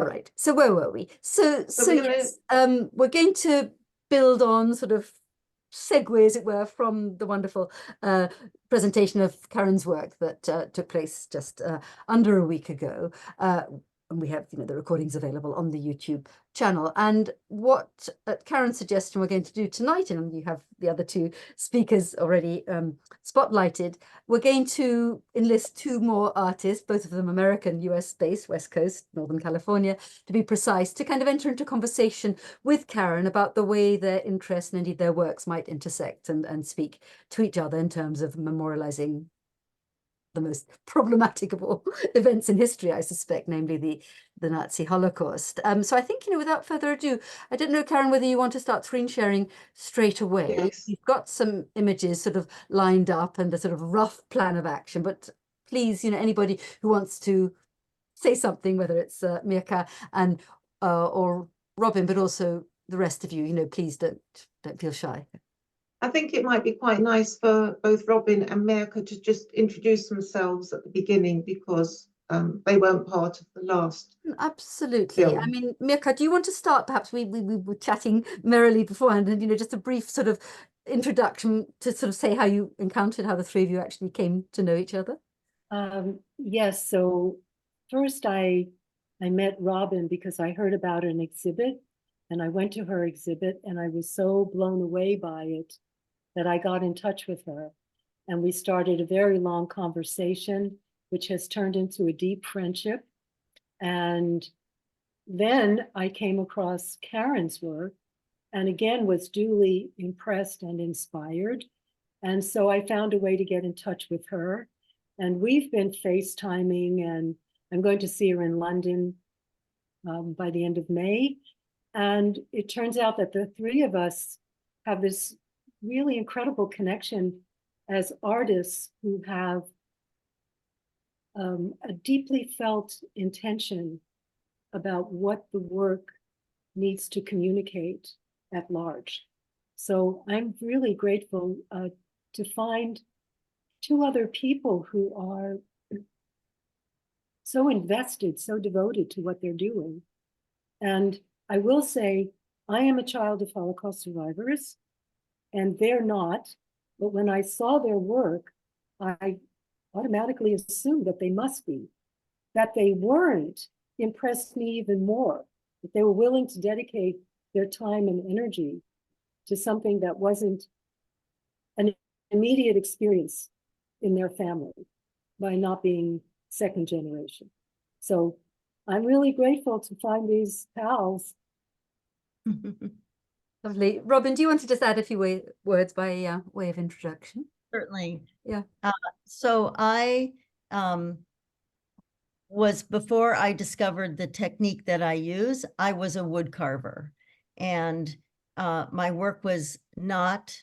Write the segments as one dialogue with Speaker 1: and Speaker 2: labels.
Speaker 1: All right. So where were we? So
Speaker 2: we're gonna...
Speaker 1: yes, we're going to build on sort of segue, as it were, from the wonderful presentation of Caren's work that took place just under a week ago. And we have, the recordings available on the YouTube channel. And what, at Caren's suggestion, we're going to do tonight, and you have the other two speakers already spotlighted, we're going to enlist two more artists, both of them American, US based, West Coast, Northern California, to be precise, to kind of enter into conversation with Caren about the way their interests and indeed their works might intersect and speak to each other in terms of memorializing the most problematic of all events in history, I suspect, namely the Nazi Holocaust. So I think, without further ado, I don't know, Caren, whether you want to start screen sharing straight away.
Speaker 2: Yes.
Speaker 1: You've got some images sort of lined up and a sort of rough plan of action, but please, anybody who wants to say something, whether it's Mirka and or Robin, but also the rest of you, please don't feel shy.
Speaker 2: I think it might be quite nice for both Robin and Mirka to just introduce themselves at the beginning, because they weren't part of the last.
Speaker 1: Absolutely.
Speaker 2: film.
Speaker 1: I mean, Mirka, do you want to start? Perhaps we were chatting merrily beforehand, and just a brief sort of introduction to sort of say how you encountered, how the three of you actually came to know each other.
Speaker 3: Yes. So first I met Robin because I heard about an exhibit, and I went to her exhibit, and I was so blown away by it that I got in touch with her, and we started a very long conversation, which has turned into a deep friendship. And then I came across Caren's work, and again was duly impressed and inspired. And so I found a way to get in touch with her, and we've been FaceTiming, and I'm going to see her in London by the end of May. And it turns out that the three of us have this really incredible connection as artists who have a deeply felt intention about what the work needs to communicate at large. So I'm really grateful to find two other people who are so invested, so devoted to what they're doing. And I will say, I am a child of Holocaust survivors, and they're not. But when I saw their work, I automatically assumed that they must be. That they weren't impressed me even more, that they were willing to dedicate their time and energy to something that wasn't an immediate experience in their family by not being second generation. So I'm really grateful to find these pals.
Speaker 1: Lovely. Robin, do you want to just add a few words by way of introduction?
Speaker 4: Certainly.
Speaker 1: Yeah.
Speaker 4: So I was, before I discovered the technique that I use, I was a wood carver. And my work was not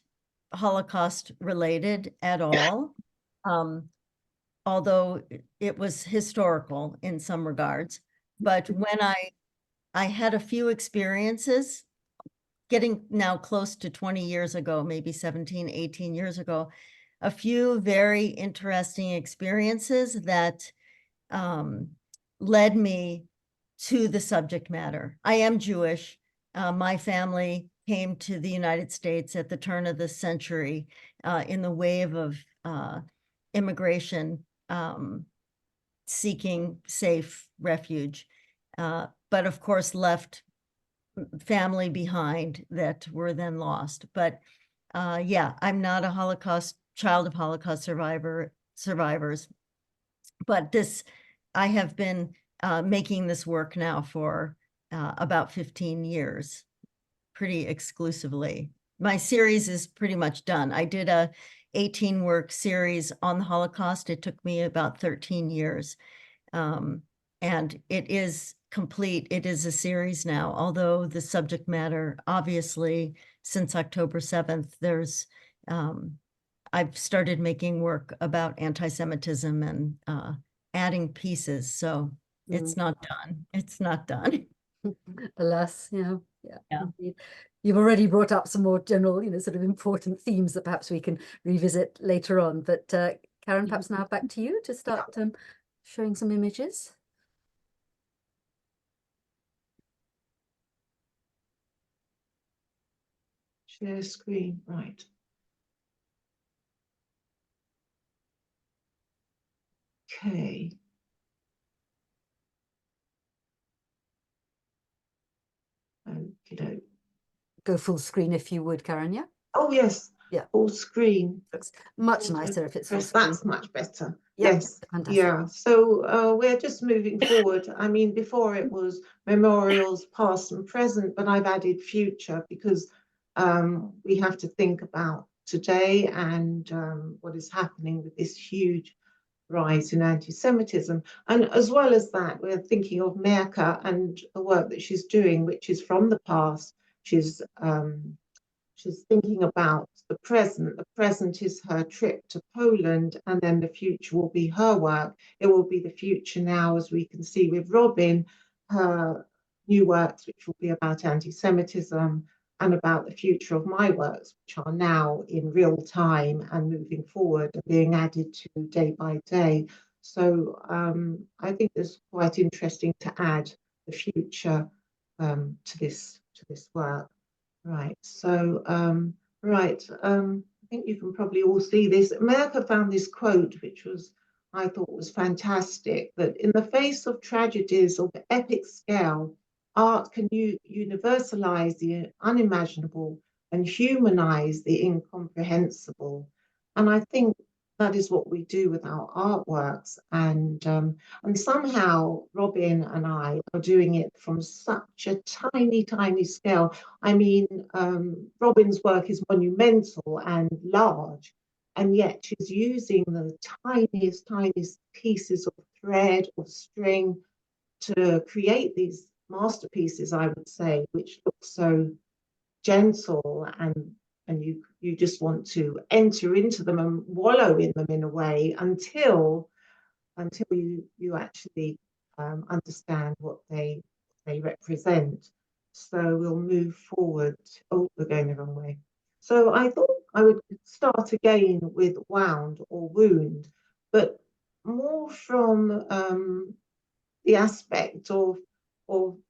Speaker 4: Holocaust related at all, although it was historical in some regards. But when I had a few experiences, getting now close to 20 years ago, maybe 17, 18 years ago, a few very interesting experiences that led me to the subject matter. I am Jewish. My family came to the United States at the turn of the century in the wave of immigration seeking safe refuge, but of course left family behind that were then lost. But yeah, I'm not a child of Holocaust survivors, but I have been making this work now for about 15 years, pretty exclusively. My series is pretty much done. I did a 18-work series on the Holocaust. It took me about 13 years. And it is complete. It is a series now, although the subject matter, obviously, since October 7th, I've started making work about anti-Semitism and adding pieces. So it's not done. It's not done.
Speaker 1: Alas, yeah. Indeed. You've already brought up some more general, sort of important themes that perhaps we can revisit later on. But Caren, perhaps now back to you to start showing some images.
Speaker 2: Share screen, right. Okay. Okay.
Speaker 1: Go full screen if you would, Karen, yeah?
Speaker 2: Oh, yes.
Speaker 1: Yeah.
Speaker 2: Full screen.
Speaker 1: Looks much
Speaker 2: Auto
Speaker 1: nicer if it's full
Speaker 2: press,
Speaker 1: screen.
Speaker 2: that's much better.
Speaker 1: Yep,
Speaker 2: Yes.
Speaker 1: fantastic.
Speaker 2: Yeah. So we're just moving forward. I mean, before it was memorials, past and present, but I've added future because we have to think about today and what is happening with this huge rise in anti-Semitism. And as well as that, we're thinking of Mirka and the work that she's doing, which is from the past. She's thinking about the present. The present is her trip to Poland, and then the future will be her work. It will be the future now, as we can see with Robin, her new works, which will be about anti-Semitism, and about the future of my works, which are now in real time and moving forward and being added to day by day. So I think it's quite interesting to add the future to this work. Right, so, I think you can probably all see this. Mirka found this quote, which I thought was fantastic, that in the face of tragedies of epic scale, art can universalize the unimaginable and humanize the incomprehensible. And I think that is what we do with our artworks. And somehow Robin and I are doing it from such a tiny, tiny scale. I mean, Robin's work is monumental and large, and yet she's using the tiniest, tiniest pieces of thread or string to create these masterpieces, I would say, which look so gentle and you just want to enter into them and wallow in them in a way until you actually understand what they represent. So we'll move forward. Oh, we're going the wrong way. So I thought I would start again with wound or wound, but more from the aspect of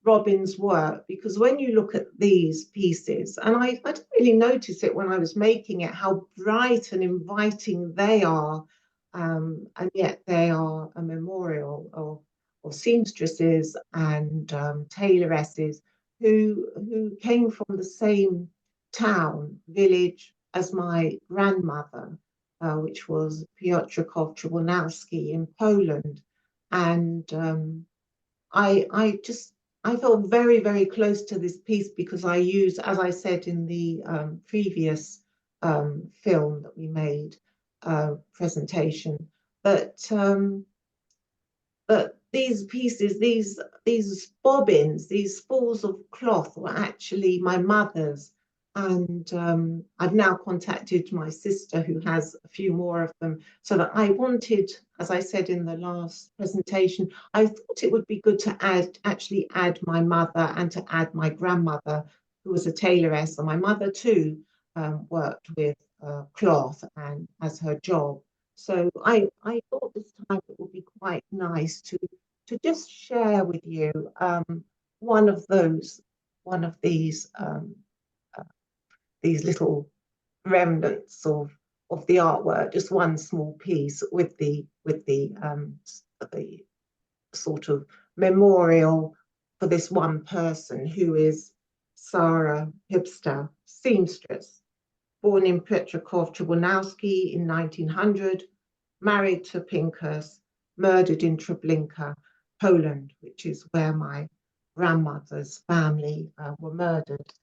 Speaker 2: Robin's work, because when you look at these pieces, and I didn't really notice it when I was making it, how bright and inviting they are, and yet they are a memorial of seamstresses and tailoresses who came from the same town, village as my grandmother, which was Piotrków-Trybunalski in Poland. And I felt very, very close to this piece because I use, as I said in the previous film that we made, presentation, but these pieces, these bobbins, these spools of cloth were actually my mother's. And I've now contacted my sister who has a few more of them, so that I wanted, as I said in the last presentation, I thought it would be good to actually add my mother and to add my grandmother, who was a tailoress, and my mother too worked with cloth and as her job. So I thought this time it would be quite nice to just share with you one of these little remnants of the artwork, just one small piece with the sort of memorial for this one person who is Sarah Hibster, seamstress, born in Piotrków-Trybunalski in 1900, married to Pinkus, murdered in Treblinka, Poland, which is where my grandmother's family were murdered.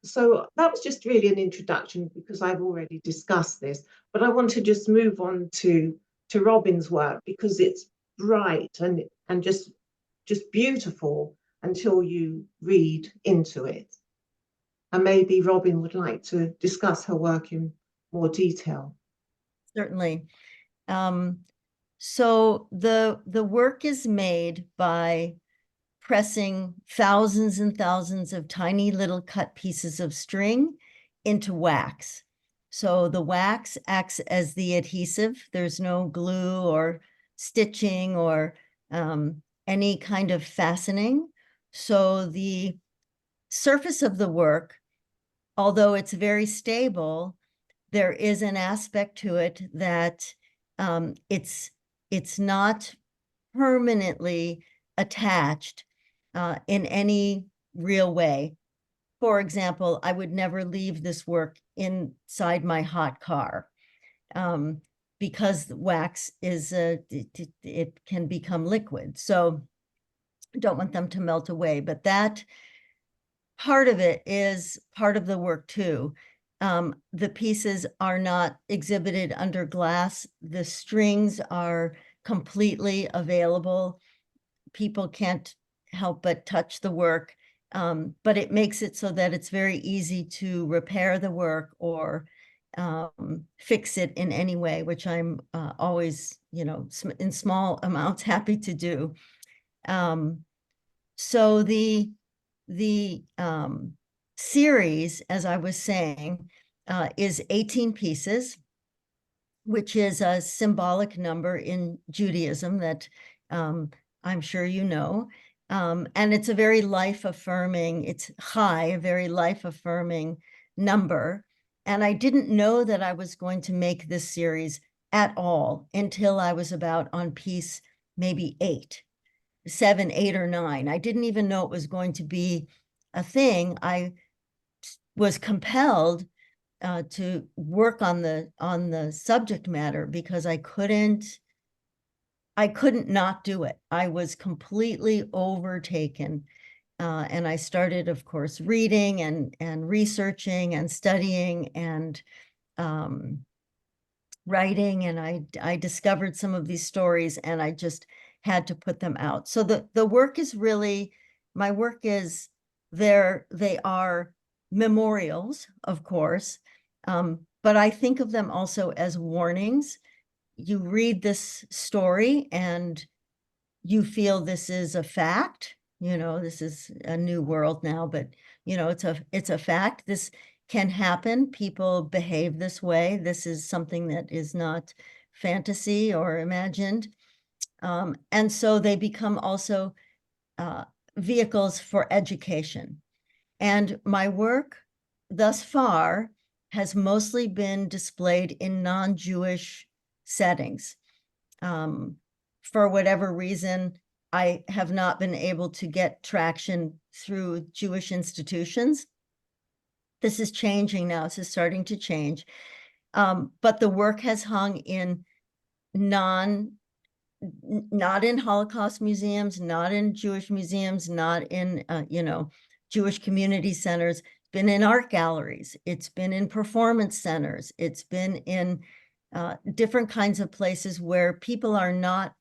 Speaker 2: So that was just really an introduction because I've already discussed this, but I want to just move on to Robin's work because it's bright and just beautiful until you read into it. And maybe Robin would like to discuss her work in more detail.
Speaker 4: Certainly. So the work is made by pressing thousands and thousands of tiny little cut pieces of string into wax. So the wax acts as the adhesive. There's no glue or stitching or any kind of fastening. So the surface of the work although it's very stable, there is an aspect to it that it's not permanently attached in any real way. For example, I would never leave this work inside my hot car because the wax is it can become liquid. So I don't want them to melt away, but that part of it is part of the work too. The pieces are not exhibited under glass. The strings are completely available. People can't help but touch the work, but it makes it so that it's very easy to repair the work or fix it in any way, which I'm always, in small amounts happy to do. So the series, as I was saying, is 18 pieces, which is a symbolic number in Judaism that I'm sure you know. And it's a very life-affirming, it's high, a very life-affirming number. And I didn't know that I was going to make this series at all until I was about on piece maybe 7, 8, or 9. I didn't even know it was going to be a thing. I was compelled to work on the subject matter because I couldn't not do it. I was completely overtaken. And I started, of course, reading and researching and studying and writing. And I discovered some of these stories and I just had to put them out. So the work is really, my work is there. They are memorials, of course, but I think of them also as warnings. You read this story and you feel this is a fact, this is a new world now, but it's a fact. This can happen. People behave this way. This is something that is not fantasy or imagined. And so they become also vehicles for education. And my work thus far has mostly been displayed in non-Jewish settings. For whatever reason, I have not been able to get traction through Jewish institutions. This is changing now. This is starting to change. But the work has hung in not in Holocaust museums, not in Jewish museums, not in, Jewish community centers. It's been in art galleries. It's been in performance centers. It's been in different kinds of places where people are not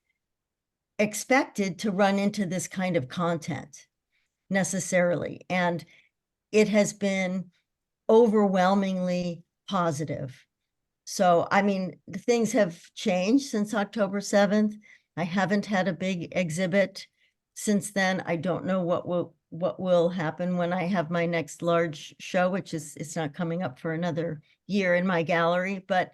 Speaker 4: expected to run into this kind of content necessarily. And it has been overwhelmingly positive. So, I mean, things have changed since October 7th. I haven't had a big exhibit since then. I don't know what will happen when I have my next large show, which is, it's not coming up for another year in my gallery, but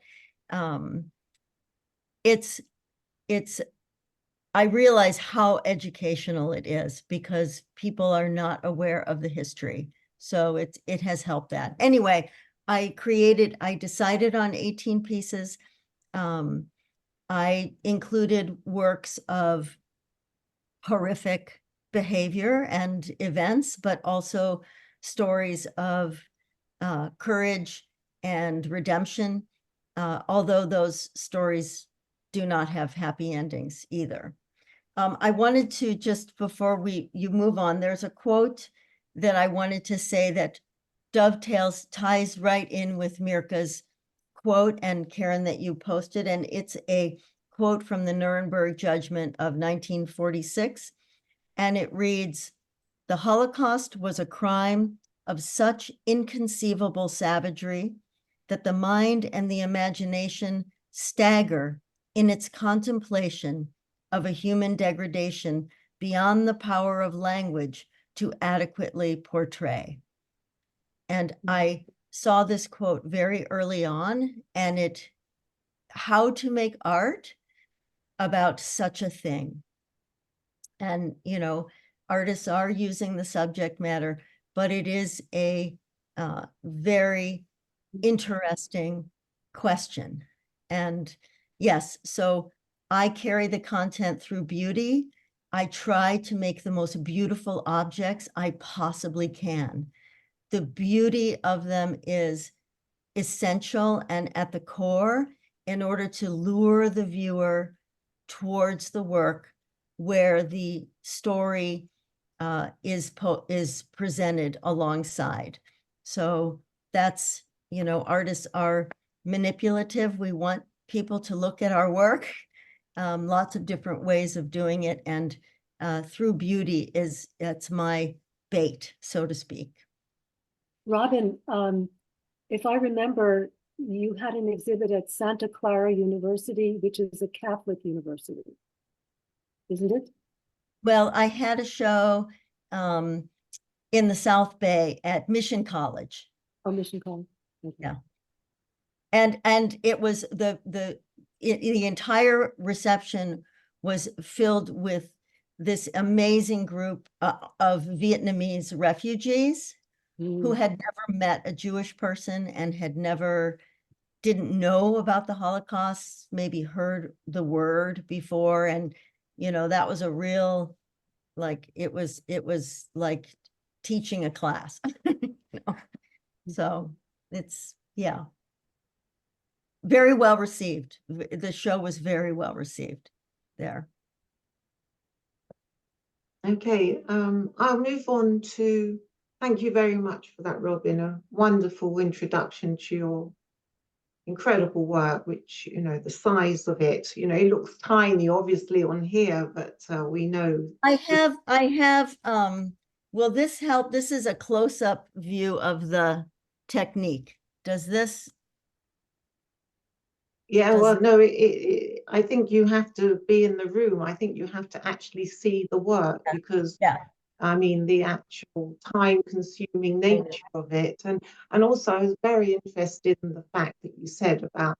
Speaker 4: I realize how educational it is because people are not aware of the history. So it has helped that. Anyway, I decided on 18 pieces. I included works of horrific behavior and events, but also stories of courage and redemption, although those stories do not have happy endings either. I wanted to just, before you move on, there's a quote that I wanted to say that ties right in with Mirka's quote and Caren that you posted, and it's a quote from the Nuremberg judgment of 1946, and it reads, "The Holocaust was a crime of such inconceivable savagery that the mind and the imagination stagger in its contemplation of a human degradation beyond the power of language to adequately portray." And I saw this quote very early on, and how to make art about such a thing. And, artists are using the subject matter, but it is a very interesting question. And yes, so I carry the content through beauty. I try to make the most beautiful objects I possibly can. The beauty of them is essential and at the core in order to lure the viewer towards the work where the story is presented alongside. So that's, you know, artists are manipulative. We want people to look at our work, lots of different ways of doing it. And through beauty it's my bait, so to speak.
Speaker 3: Robin, if I remember, you had an exhibit at Santa Clara University, which is a Catholic university, isn't it?
Speaker 4: Well, I had a show in the South Bay at Mission College.
Speaker 3: Oh, Mission College. Okay.
Speaker 4: Yeah. And it was the entire reception was filled with this amazing group of Vietnamese refugees who had never met a Jewish person and didn't know about the Holocaust, maybe heard the word before. And, you know, that was a real, like, it was like teaching a class. You know? So it's, yeah, very well received. The show was very well received there.
Speaker 2: Okay, I'll move on to, thank you very much for that, Robin, a wonderful introduction to your incredible work, which, you know, the size of it, you know, it looks tiny obviously on here, but we know.
Speaker 4: I have, will this help? This is a close-up view of the technique. Does this?
Speaker 2: Yeah, well, no, I think you have to be in the room. I think you have to actually see the work, because
Speaker 4: Yeah.
Speaker 2: I mean, the actual time-consuming nature of it. And also, I was very interested in the fact that you said about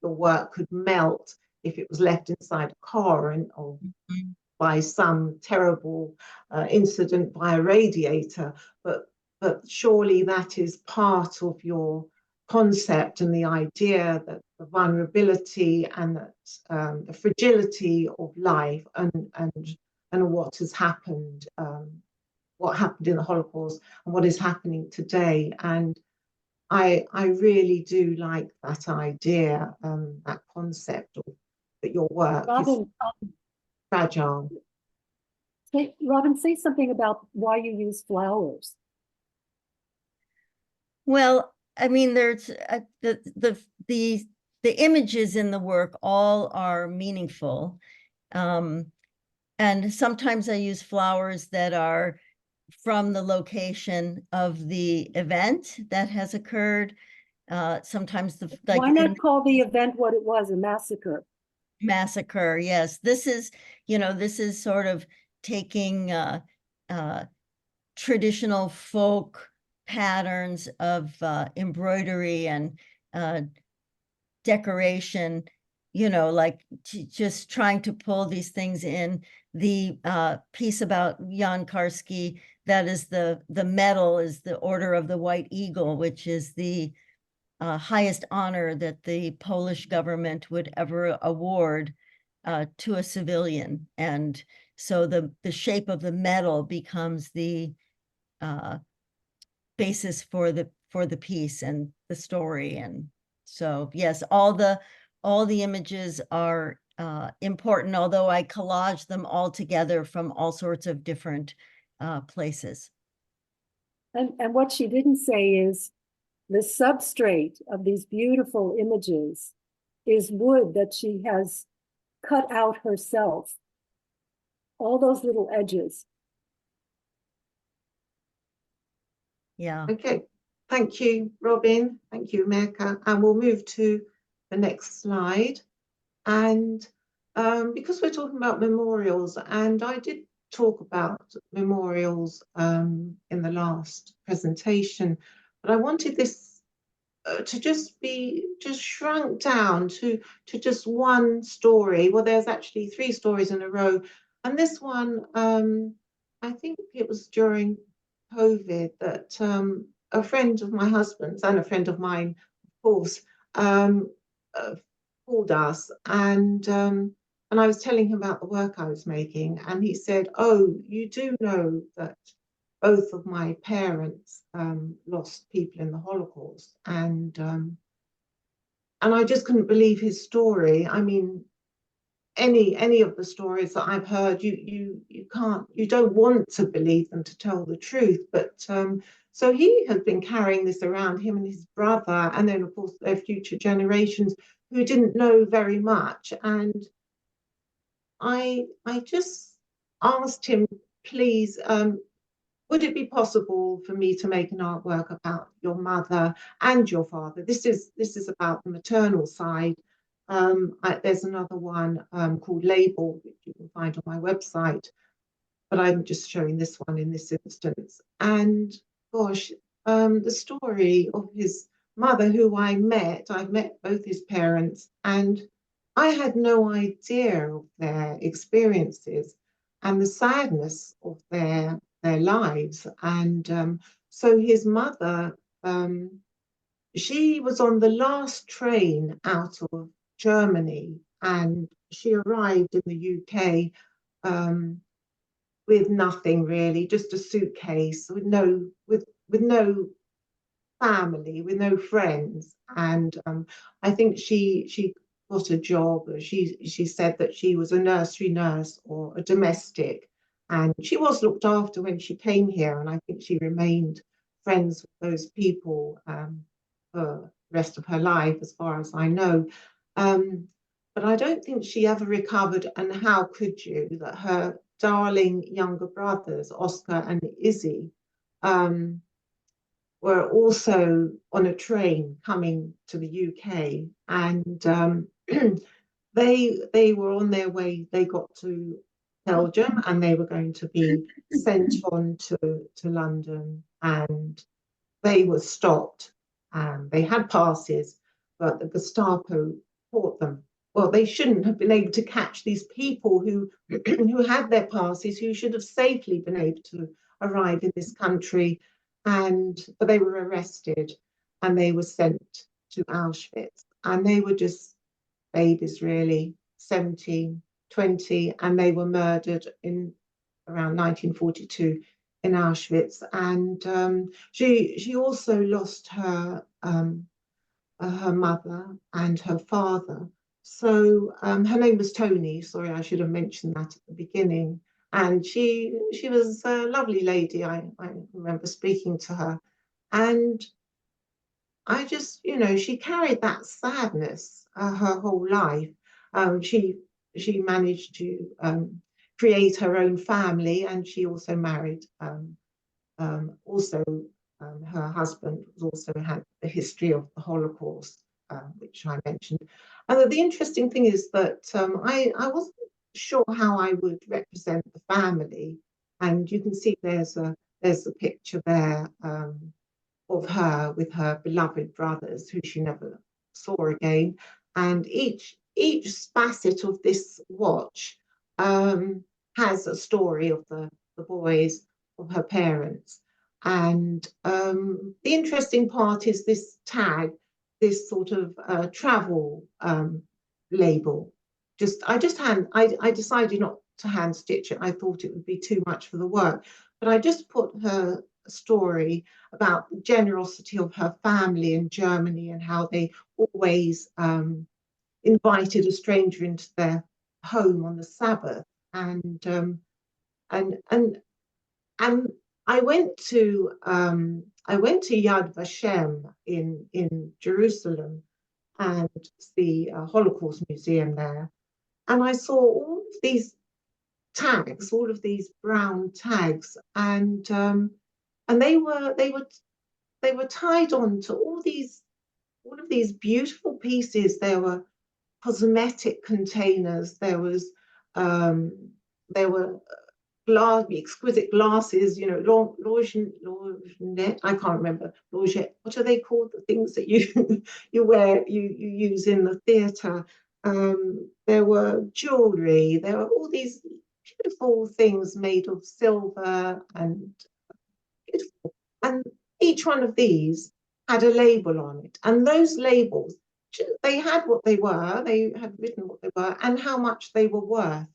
Speaker 2: the work could melt if it was left inside a car, or by some terrible incident by a radiator. But surely that is part of your concept and the idea that the vulnerability and that the fragility of life and what has happened, what happened in the Holocaust and what is happening today. And I really do like that idea, that concept of that your work
Speaker 3: Robin,
Speaker 2: is fragile.
Speaker 3: Robin, say something about why you use flowers.
Speaker 4: Well, I mean, there's the images in the work all are meaningful. And sometimes I use flowers that are from the location of the event that has occurred. Sometimes
Speaker 3: Why not call the event what it was, a massacre?
Speaker 4: Massacre, yes. This is, you know, this is sort of taking traditional folk patterns of embroidery and decoration, you know, like just trying to pull these things in. The piece about Jan Karski, that is the medal, is the Order of the White Eagle, which is the highest honor that the Polish government would ever award to a civilian. And so the shape of the medal becomes the basis for the piece and the story. And so, yes, all the images are important, although I collage them all together from all sorts of different places.
Speaker 3: And what she didn't say is the substrate of these beautiful images is wood that she has cut out herself. All those little edges.
Speaker 4: Yeah.
Speaker 2: Okay, thank you, Robin. Thank you, Mirka. And we'll move to the next slide. And because we're talking about memorials, and I did talk about memorials in the last presentation, but I wanted this to just be shrunk down to just one story. Well, there's actually 3 stories in a row, and this one, I think it was during COVID that a friend of my husband's and a friend of mine, of course, uh, called us, and I was telling him about the work I was making, and he said, "Oh, you do know that both of my parents lost people in the Holocaust," and I just couldn't believe his story. I mean, any of the stories that I've heard, you don't want to believe them to tell the truth. But so he has been carrying this around, him and his brother, and then of course their future generations who didn't know very much. And I just asked him, please, would it be possible for me to make an artwork about your mother and your father? This is about the maternal side. There's another one called Label, which you can find on my website, but I'm just showing this one in this instance. And gosh, the story of his mother, who I've met both his parents, and I had no idea of their experiences and the sadness of their lives. And so his mother, she was on the last train out of Germany, and she arrived in the UK with nothing really, just a suitcase, with no family, with no friends. And I think she got a job. She said that she was a nursery nurse or a domestic, and she was looked after when she came here. And I think she remained friends with those people for the rest of her life, as far as I know. But I don't think she ever recovered. And how could you? That her darling younger brothers, Oscar and Izzy, were also on a train coming to the UK, and they were on their way. They got to Belgium, and they were going to be sent on to London, and they were stopped. They had passes, but the Gestapo caught them. Well, they shouldn't have been able to catch these people who who had their passes, who should have safely been able to arrive in this country. But they were arrested and they were sent to Auschwitz. And they were just babies, really, 17, 20, and they were murdered in around 1942 in Auschwitz. And she also lost her mother and her father. So her name was Tony. Sorry, I should have mentioned that at the beginning. And she was a lovely lady. I remember speaking to her, and I just, she carried that sadness her whole life. She managed to create her own family, and she also married. Also, her husband also had a history of the Holocaust, which I mentioned. And the interesting thing is that I wasn't sure how I would represent the family, and you can see there's a picture there of her with her beloved brothers, who she never saw again. And each facet of this watch has a story of the boys, of her parents. And the interesting part is this tag, this sort of travel label. I decided not to hand stitch it. I thought it would be too much for the work, but I just put her story about the generosity of her family in Germany, and how they always invited a stranger into their home on the Sabbath. And and I went to Yad Vashem in Jerusalem, and the Holocaust Museum there, and I saw all of these tags, all of these brown tags, and they were tied on to all of these beautiful pieces. There were cosmetic containers. There were exquisite glasses. I can't remember. Lorget, what are they called? The things that you you use in the theatre. There were jewelry. There were all these beautiful things made of silver and beautiful. And each one of these had a label on it. And those labels, they had what they were, they had written what they were, and how much they were worth.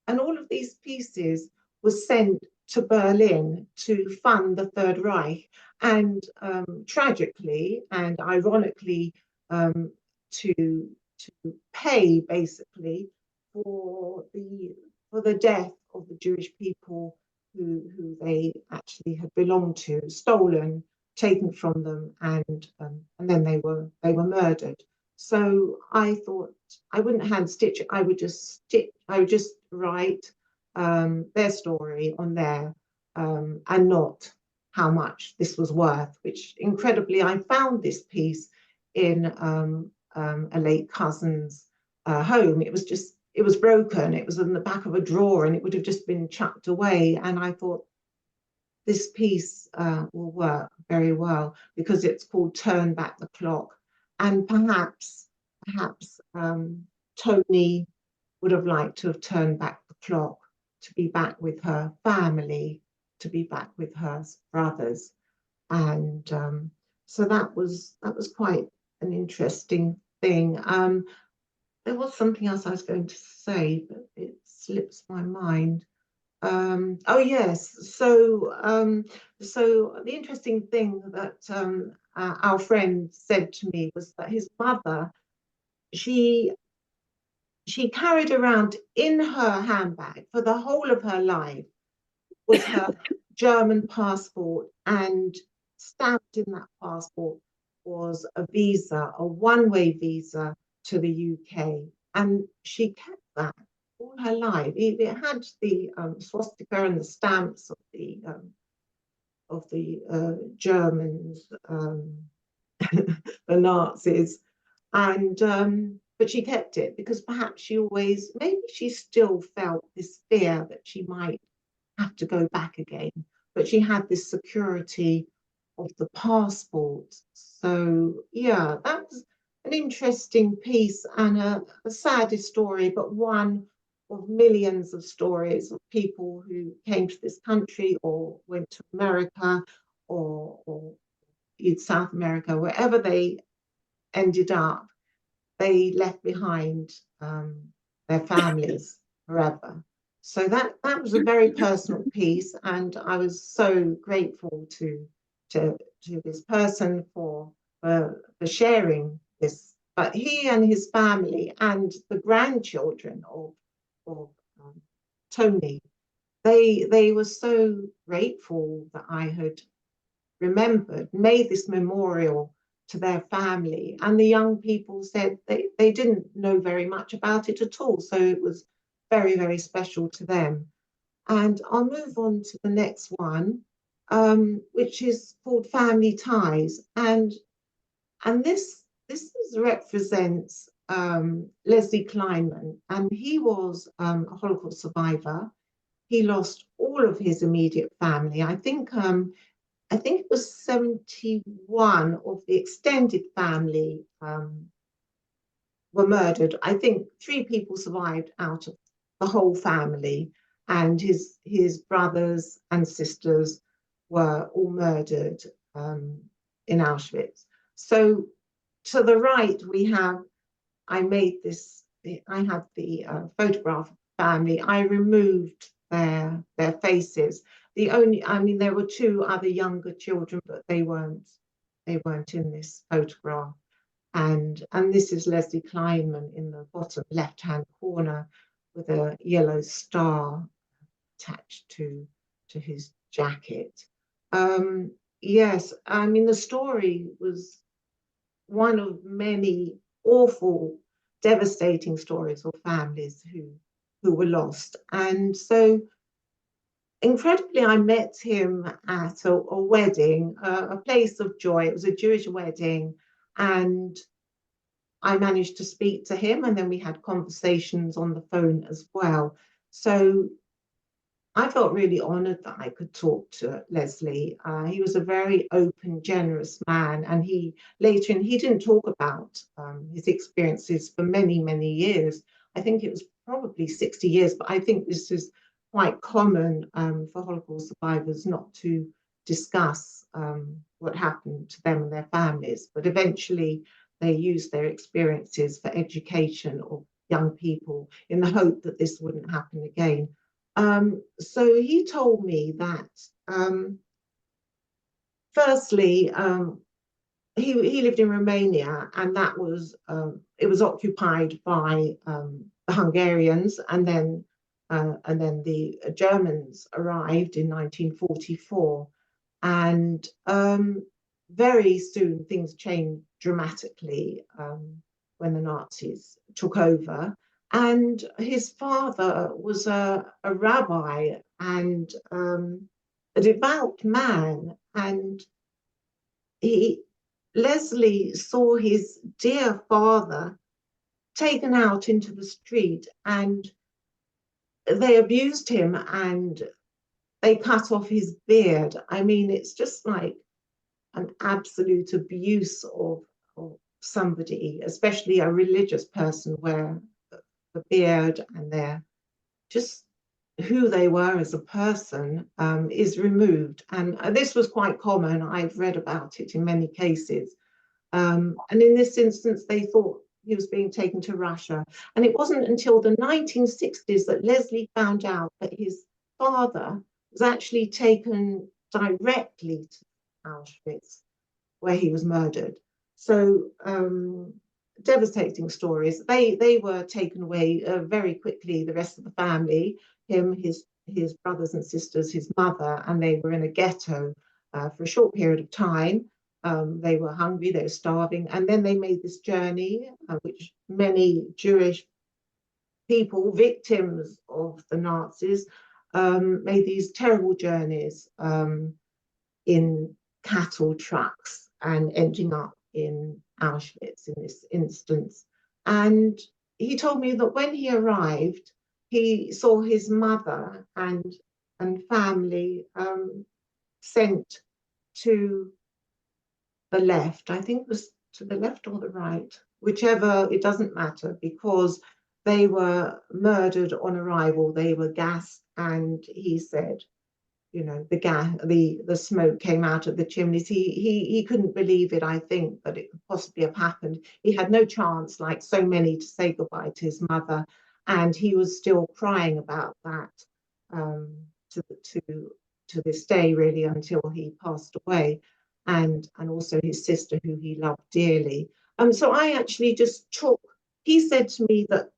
Speaker 2: And all of these pieces were sent to Berlin to fund the Third Reich. And tragically and ironically, to pay basically for the death of the Jewish people who they actually had belonged to, stolen, taken from them, and then they were murdered. So I thought I wouldn't hand stitch it. I would just write their story on there, and not how much this was worth. Which incredibly, I found this piece in a late cousin's home. It was broken. It was in the back of a drawer, and it would have just been chucked away. And I thought this piece will work very well because it's called "Turn Back the Clock," and perhaps Tony would have liked to have turned back the clock, to be back with her family, to be back with her brothers, and so that was quite an interesting thing. There was something else I was going to say, but it slips my mind. Oh yes, so the interesting thing that our friend said to me was that his mother, she carried around in her handbag for the whole of her life was her German passport, and stamped in that passport was a visa, a one-way visa to the UK, and she kept that all her life. It had the swastika and the stamps of the Germans, the Nazis, and but she kept it because perhaps maybe she still felt this fear that she might have to go back again, but she had this security of the passport. So yeah, that was an interesting piece and a sad story, but one of millions of stories of people who came to this country or went to America or in South America, wherever they ended up, they left behind their families forever. So that was a very personal piece, and I was so grateful to this person for sharing this. But he and his family and the grandchildren of Tony, they were so grateful that I had made this memorial to their family. And the young people said they didn't know very much about it at all. So it was very, very special to them. And I'll move on to the next one, which is called Family Ties. And this represents Leslie Kleinman, and he was a Holocaust survivor. He lost all of his immediate family. I think it was 71 of the extended family were murdered. I think 3 people survived out of the whole family, and his brothers and sisters were all murdered in Auschwitz. So to the right, I had the photograph of the family. I removed their faces. There were 2 other younger children, but they weren't in this photograph. And this is Leslie Kleinman in the bottom left-hand corner with a yellow star attached to his jacket. Yes, the story was one of many awful, devastating stories of families who were lost. And so incredibly, I met him at a wedding, a place of joy. It was a Jewish wedding, and I managed to speak to him, and then we had conversations on the phone as well. So I felt really honored that I could talk to Leslie. He was a very open, generous man, and he didn't talk about his experiences for many, many years. I think it was probably 60 years, but I think this is quite common for Holocaust survivors not to discuss what happened to them and their families, but eventually they used their experiences for education of young people in the hope that this wouldn't happen again. So he told me that firstly, he lived in Romania, and that was it was occupied by the Hungarians, and then the Germans arrived in 1944, and very soon things changed dramatically when the Nazis took over. And his father was a rabbi and a devout man, and Leslie saw his dear father taken out into the street, and they abused him and they cut off his beard. I mean, it's just like an absolute abuse of somebody, especially a religious person, where the beard and their just who they were as a person is removed. And this was quite common. I've read about it in many cases. And in this instance, they thought he was being taken to Russia. And it wasn't until the 1960s that Leslie found out that his father was actually taken directly to Auschwitz, where he was murdered. So devastating stories. They were taken away very quickly, the rest of the family, him, his brothers and sisters, his mother, and they were in a ghetto for a short period of time. They were hungry, they were starving, and then they made this journey, which many Jewish people, victims of the Nazis, made these terrible journeys in cattle trucks and ending up in Auschwitz in this instance. And he told me that when he arrived, he saw his mother and family sent to the left. I think it was to the left or the right, whichever, it doesn't matter, because they were murdered on arrival. They were gassed, and he said, you know, the smoke came out of the chimneys. He couldn't believe it, I think, that it could possibly have happened. He had no chance, like so many, to say goodbye to his mother, and he was still crying about that to this day, really, until he passed away, and also his sister, who he loved dearly. So I actually just took. He said to me that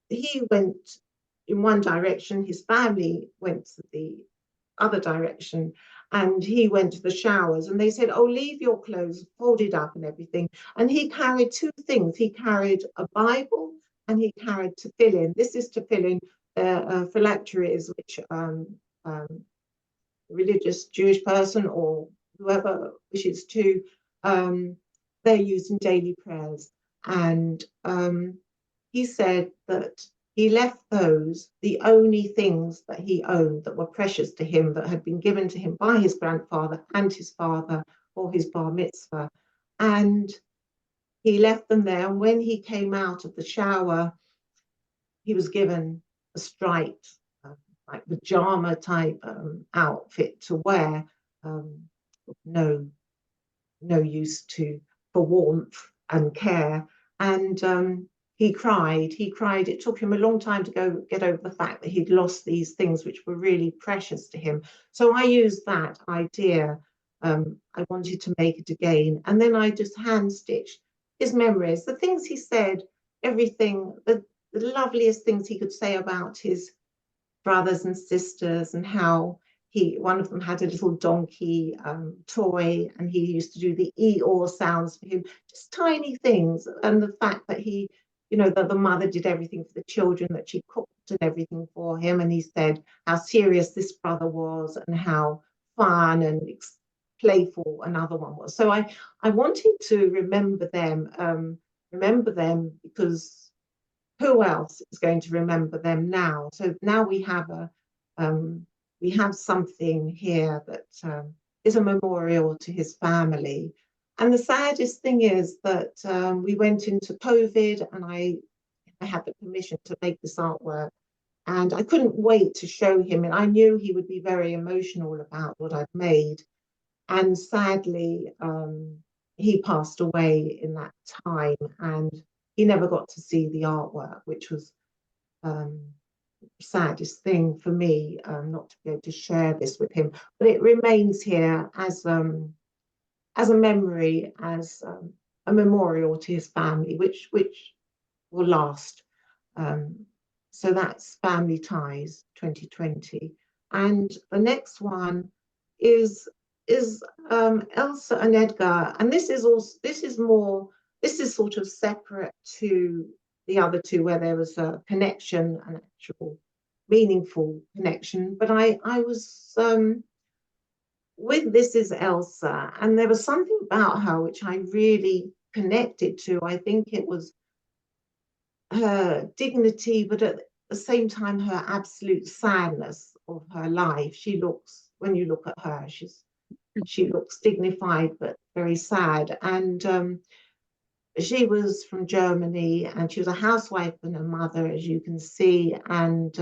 Speaker 2: he went in one direction, his family went to the other direction, and he went to the showers, and they said, oh, leave your clothes folded up and everything. And he carried two things. He carried a Bible, and he carried tefillin. This is tefillin, phylacteries, which religious Jewish person or whoever wishes to, they're used in daily prayers. And he said that he left those, the only things that he owned that were precious to him, that had been given to him by his grandfather and his father for his bar mitzvah. And he left them there. And when he came out of the shower, he was given a striped, like pajama type outfit to wear, no use for warmth and care. And he cried. It took him a long time to get over the fact that he'd lost these things which were really precious to him. So I used that idea. I wanted to make it again. And then I just hand stitched his memories, the things he said, everything, the loveliest things he could say about his brothers and sisters, and how one of them had a little donkey toy, and he used to do the e-or sounds for him, just tiny things. And the fact that that the mother did everything for the children, that she cooked and everything for him. And he said how serious this brother was and how fun and playful another one was. So I wanted to remember them because who else is going to remember them now? So now we have something here that is a memorial to his family. And the saddest thing is that we went into COVID, and I had the permission to make this artwork And I couldn't wait to show him, and I knew he would be very emotional about what I'd made. And sadly, he passed away in that time, and he never got to see the artwork, which was saddest thing for me, not to be able to share this with him. But it remains here as a memory, as a memorial to his family, which will last. So that's Family Ties 2020. And the next one is Elsa and Edgar. And this is sort of separate to the other two, where there was a connection, an actual meaningful connection. But I was with This Is Elsa, and there was something about her which I really connected to. I think it was her dignity, but at the same time, her absolute sadness of her life. When you look at her, she looks dignified, but very sad. And she was from Germany, and she was a housewife and a mother, as you can see. And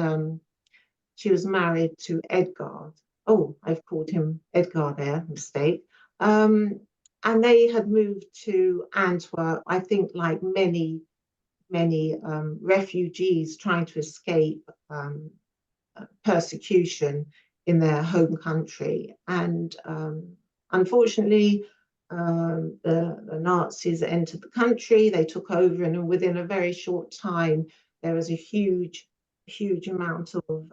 Speaker 2: she was married to Edgar. Oh, I've called him Edgar there, mistake. And they had moved to Antwerp, I think, like many refugees trying to escape persecution in their home country. And unfortunately, the Nazis entered the country, they took over, and within a very short time, there was a huge amount of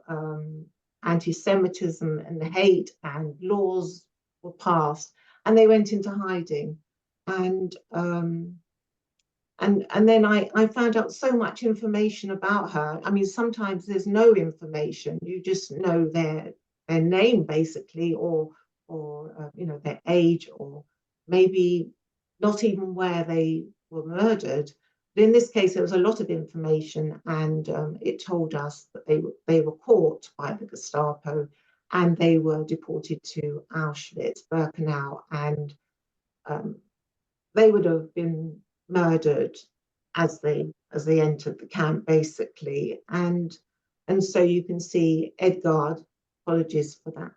Speaker 2: anti-Semitism and hate, and laws were passed, and they went into hiding. And then I found out so much information about her. I mean, sometimes there's no information. You just know their name, basically, or their age, or maybe not even where they were murdered. But in this case, there was a lot of information, and it told us that they were caught by the Gestapo, and they were deported to Auschwitz, Birkenau, and they would have been murdered as they entered the camp, basically. And so you can see Edgar, apologies for that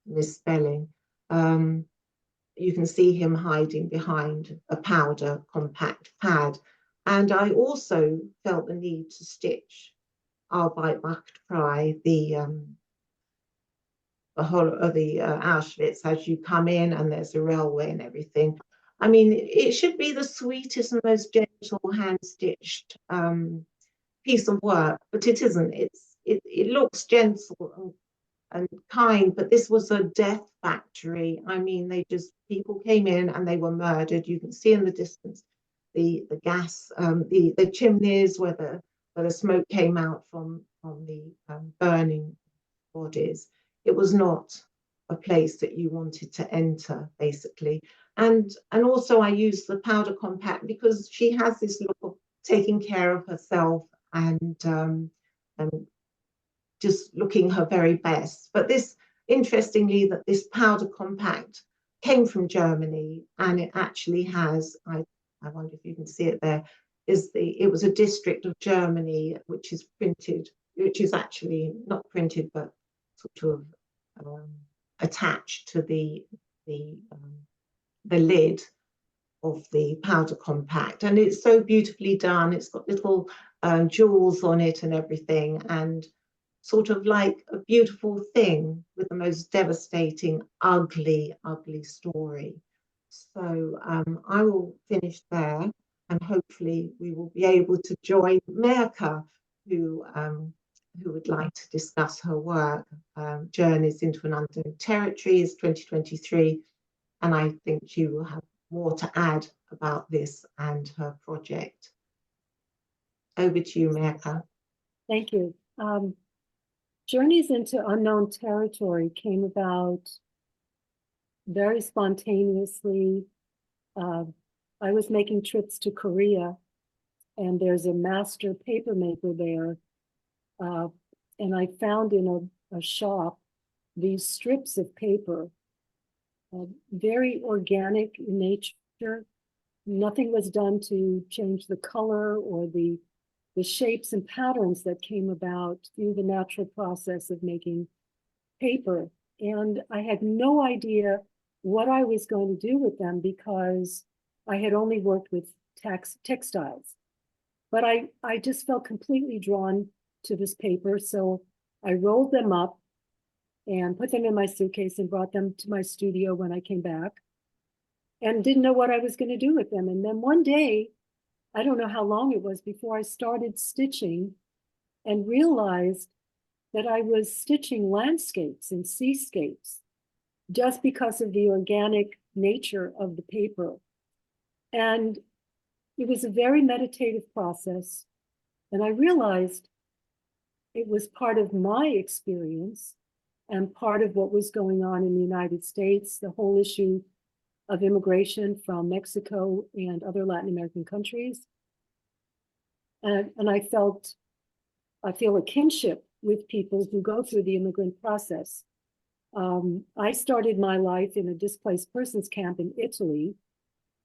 Speaker 2: misspelling, you can see him hiding behind a powder compact pad. And I also felt the need to stitch Arbeit macht frei, the Auschwitz, as you come in, and there's a railway and everything. I mean, it should be the sweetest and most gentle hand-stitched piece of work, but it isn't. It looks gentle and kind, but this was a death factory. I mean, people came in and they were murdered. You can see in the distance the gas, the chimneys where the smoke came out from the burning bodies. It was not a place that you wanted to enter, basically. And also I used the powder compact because she has this look of taking care of herself and just looking her very best. But interestingly, that this powder compact came from Germany, and it actually has, I wonder if you can see it there, it was a district of Germany which is actually not printed, but sort of attached to the lid of the powder compact, and it's so beautifully done. It's got little jewels on it and everything, and sort of like a beautiful thing with the most devastating, ugly story. So I will finish there, and hopefully we will be able to join Mirka, who would like to discuss her work, Journeys into an Unknown Territory, is 2023, and I think she will have more to add about this and her project. Over to you, Mirka.
Speaker 3: Thank you. Journeys into Unknown Territory came about very spontaneously. I was making trips to Korea, and there's a master paper maker there. And I found in a shop these strips of paper, very organic in nature. Nothing was done to change the color or the the shapes and patterns that came about through the natural process of making paper. And I had no idea what I was going to do with them because I had only worked with textiles. But I just felt completely drawn to this paper. So I rolled them up and put them in my suitcase and brought them to my studio when I came back and didn't know what I was going to do with them. And then one day, I don't know how long it was before I started stitching and realized that I was stitching landscapes and seascapes just because of the organic nature of the paper. And it was a very meditative process. And I realized it was part of my experience and part of what was going on in the United States, the whole issue of immigration from Mexico and other Latin American countries. And I feel a kinship with people who go through the immigrant process. I started my life in a displaced persons camp in Italy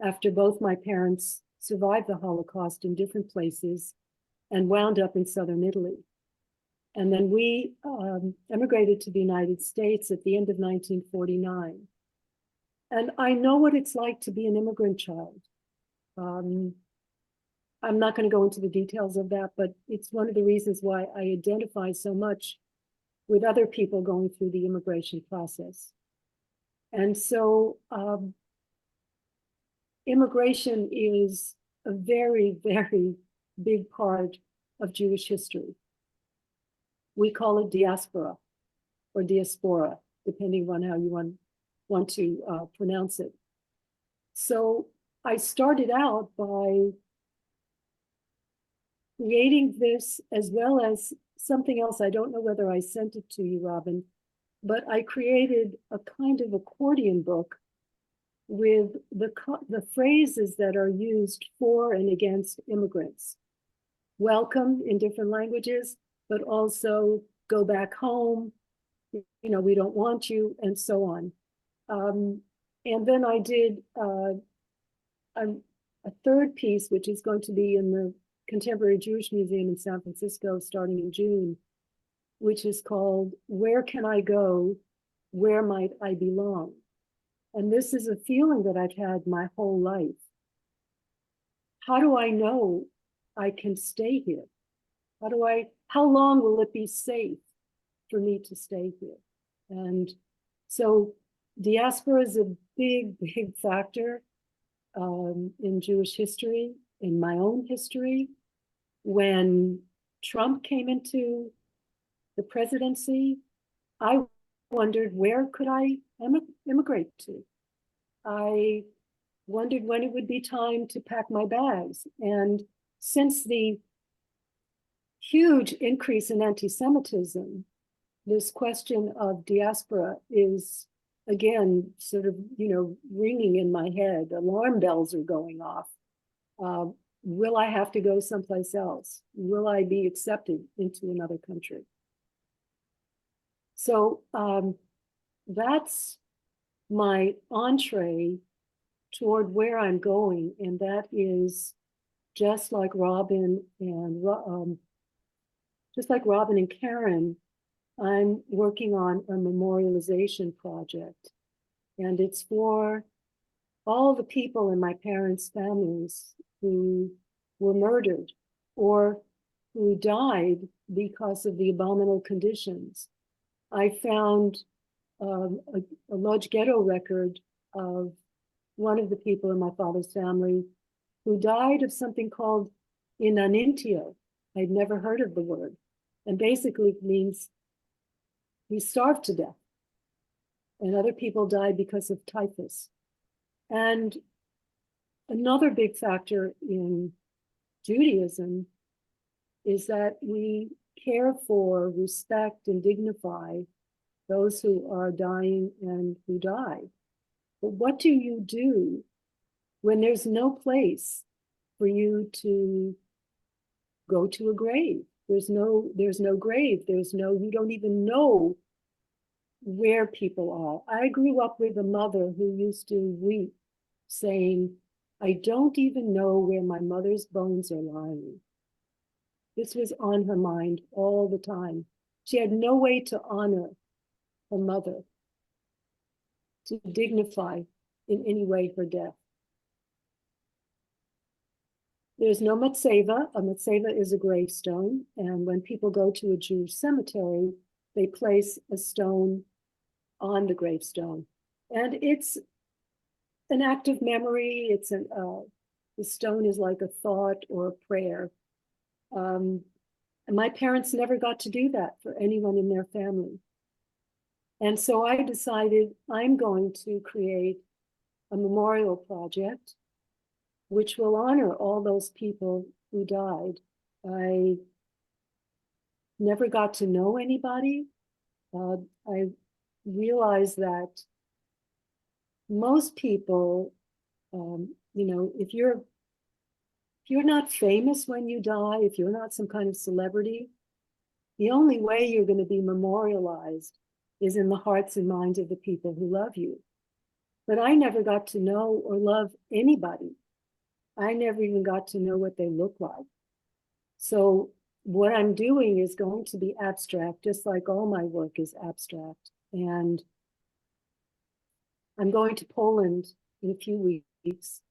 Speaker 3: after both my parents survived the Holocaust in different places and wound up in southern Italy. And then we emigrated to the United States at the end of 1949. And I know what it's like to be an immigrant child. I'm not going to go into the details of that, but it's one of the reasons why I identify so much with other people going through the immigration process. And so immigration is a very, very big part of Jewish history. We call it diaspora or diaspora, depending on how you want to pronounce it. So I started out by creating this as well as something else. I don't know whether I sent it to you, Robin, but I created a kind of accordion book with the phrases that are used for and against immigrants. Welcome in different languages, but also go back home, you know, we don't want you, and so on. And then I did a third piece, which is going to be in the Contemporary Jewish Museum in San Francisco starting in June, which is called Where Can I Go? Where Might I Belong? And this is a feeling that I've had my whole life. How do I know I can stay here? How long will it be safe for me to stay here? And so diaspora is a big, big factor in Jewish history, in my own history. When Trump came into the presidency, I wondered where could I immigrate to? I wondered when it would be time to pack my bags. And since the huge increase in anti-Semitism, this question of diaspora is, again, sort of, you know, ringing in my head. Alarm bells are going off. Will I have to go someplace else? Will I be accepted into another country? So that's my entree toward where I'm going. And that is just like Robin and Caren, I'm working on a memorialization project. And it's for all the people in my parents' families who were murdered or who died because of the abominable conditions. I found a Lodge Ghetto record of one of the people in my father's family who died of something called inanintio. I'd never heard of the word. And basically it means he starved to death. And other people died because of typhus. And another big factor in Judaism is that we care for, respect, and dignify those who are dying and who die. But what do you do when there's no place for you to go to a grave? There's no grave. You don't even know where people are. I grew up with a mother who used to weep, saying, I don't even know where my mother's bones are lying. This was on her mind all the time. She had no way to honor her mother, to dignify in any way her death. There's no matseva. A matseva is a gravestone, and when people go to a Jewish cemetery, they place a stone on the gravestone. And it's an act of memory. It's the stone is like a thought or a prayer. And my parents never got to do that for anyone in their family. And so I decided I'm going to create a memorial project which will honor all those people who died. I never got to know anybody. I realized that most people, if you're not famous when you die, if you're not some kind of celebrity, the only way you're going to be memorialized is in the hearts and minds of the people who love you. But I never got to know or love anybody. I never even got to know what they look like. So what I'm doing is going to be abstract, just like all my work is abstract. And I'm going to Poland in a few weeks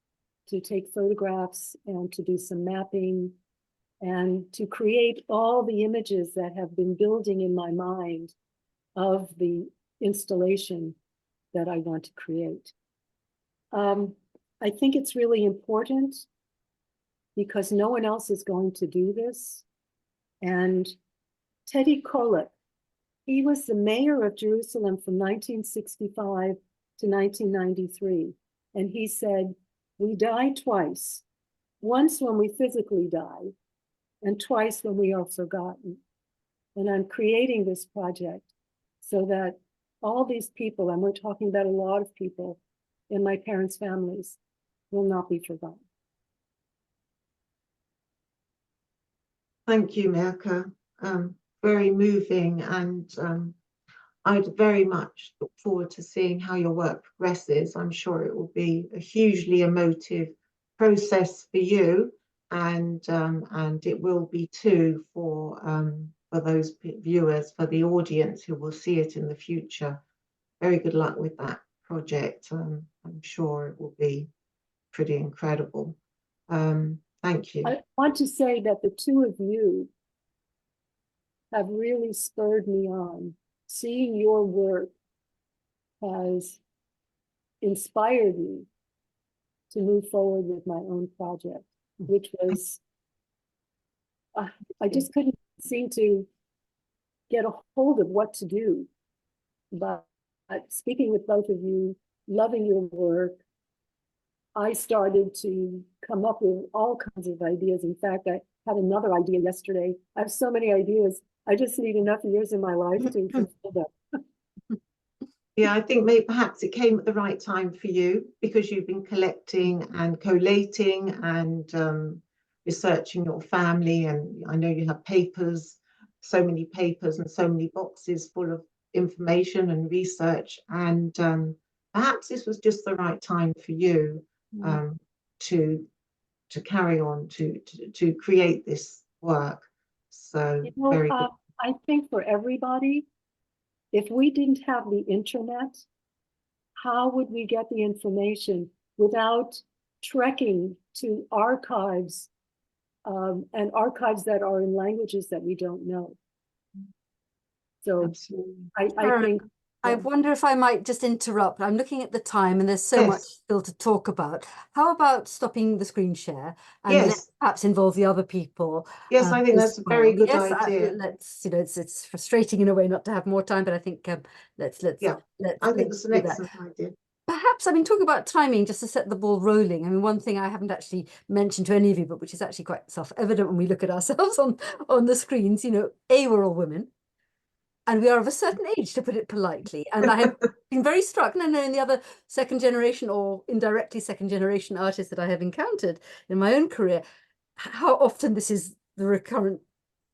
Speaker 3: to take photographs and to do some mapping and to create all the images that have been building in my mind of the installation that I want to create. I think it's really important because no one else is going to do this. And Teddy Kollek, he was the mayor of Jerusalem from 1965 to 1993. And he said, we die twice, once when we physically die, and twice when we are forgotten. And I'm creating this project so that all these people, and we're talking about a lot of people in my parents' families, will not be forgotten.
Speaker 2: Thank you, Mirka. Very moving, and I'd very much look forward to seeing how your work progresses. I'm sure it will be a hugely emotive process for you, and it will be too for those viewers, for the audience who will see it in the future. Very good luck with that project. I'm sure it will be pretty incredible. Thank you.
Speaker 3: I want to say that the two of you have really spurred me on. Seeing your work has inspired me to move forward with my own project, which was, I just couldn't seem to get a hold of what to do. But speaking with both of you, loving your work, I started to come up with all kinds of ideas. In fact, I had another idea yesterday. I have so many ideas. I just need enough years in my life to fulfill them.
Speaker 2: Yeah, I think maybe perhaps it came at the right time for you because you've been collecting and collating and researching your family. And I know you have papers, so many papers and so many boxes full of information and research. And perhaps this was just the right time for you to carry on to create this work. So very good.
Speaker 3: I think for everybody, if we didn't have the internet, how would we get the information without trekking to archives and archives that are in languages that we don't know? So I think.
Speaker 1: I wonder if I might just interrupt. I'm looking at the time and there's so much still to talk about. How about stopping the screen share and let's perhaps involve the other people?
Speaker 2: Yes, I think that's a very good idea.
Speaker 1: Let's, it's frustrating in a way not to have more time, but I think let's
Speaker 2: I think it's an excellent idea.
Speaker 1: Perhaps, I mean, talk about timing just to set the ball rolling. I mean, one thing I haven't actually mentioned to any of you, but which is actually quite self-evident when we look at ourselves on the screens, we're all women. And we are of a certain age, to put it politely. And I have been very struck, and I know in the other second generation or indirectly second generation artists that I have encountered in my own career, how often this is the recurrent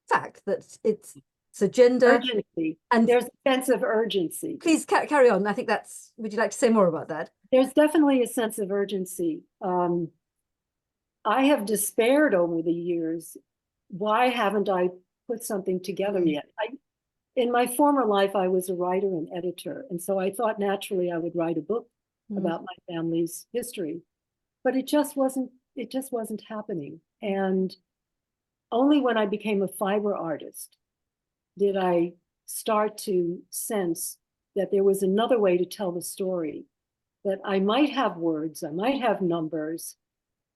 Speaker 1: fact that it's a gender.
Speaker 3: Urgency. And there's a sense of urgency.
Speaker 1: Please carry on. I think would you like to say more about that?
Speaker 3: There's definitely a sense of urgency. I have despaired over the years why haven't I put something together yet? In my former life, I was a writer and editor, and so I thought naturally I would write a book about my family's history, but it just wasn't happening. And only when I became a fiber artist did I start to sense that there was another way to tell the story, that I might have words, I might have numbers,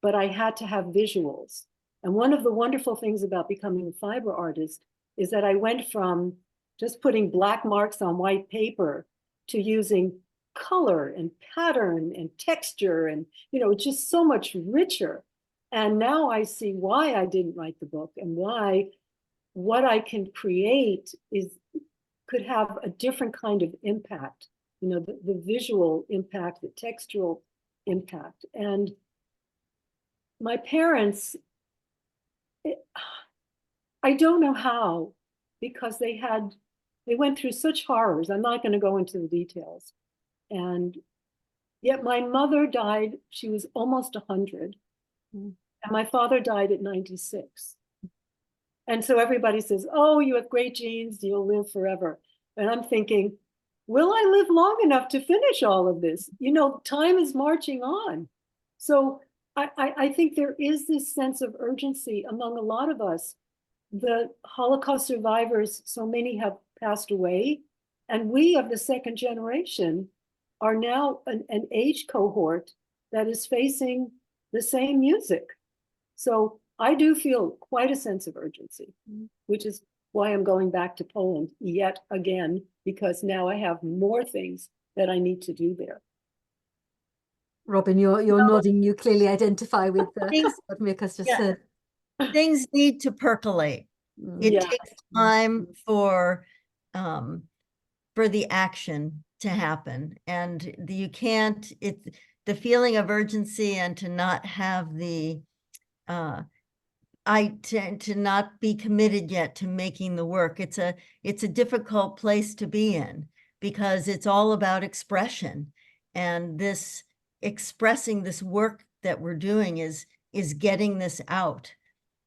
Speaker 3: but I had to have visuals. And one of the wonderful things about becoming a fiber artist is that I went from just putting black marks on white paper to using color and pattern and texture, and it's just so much richer. And now I see why I didn't write the book, and why what I can create could have a different kind of impact, the visual impact, the textural impact. And my parents, I don't know how, because they went through such horrors. I'm not going to go into the details. And yet my mother died, she was almost 100. And my father died at 96. And so everybody says, oh, you have great genes, you'll live forever. And I'm thinking, will I live long enough to finish all of this? Time is marching on. So I think there is this sense of urgency among a lot of us. The Holocaust survivors, so many have passed away. And we of the second generation are now an age cohort that is facing the same music. So I do feel quite a sense of urgency, which is why I'm going back to Poland yet again, because now I have more things that I need to do there.
Speaker 1: Robin, you're nodding. You clearly identify with what Mirka's just said.
Speaker 4: Things need to percolate. It takes time for the action to happen, and you can't. The feeling of urgency, and to not have the. I tend to not be committed yet to making the work. It's a difficult place to be in, because it's all about expression, and this expressing this work that we're doing is getting this out.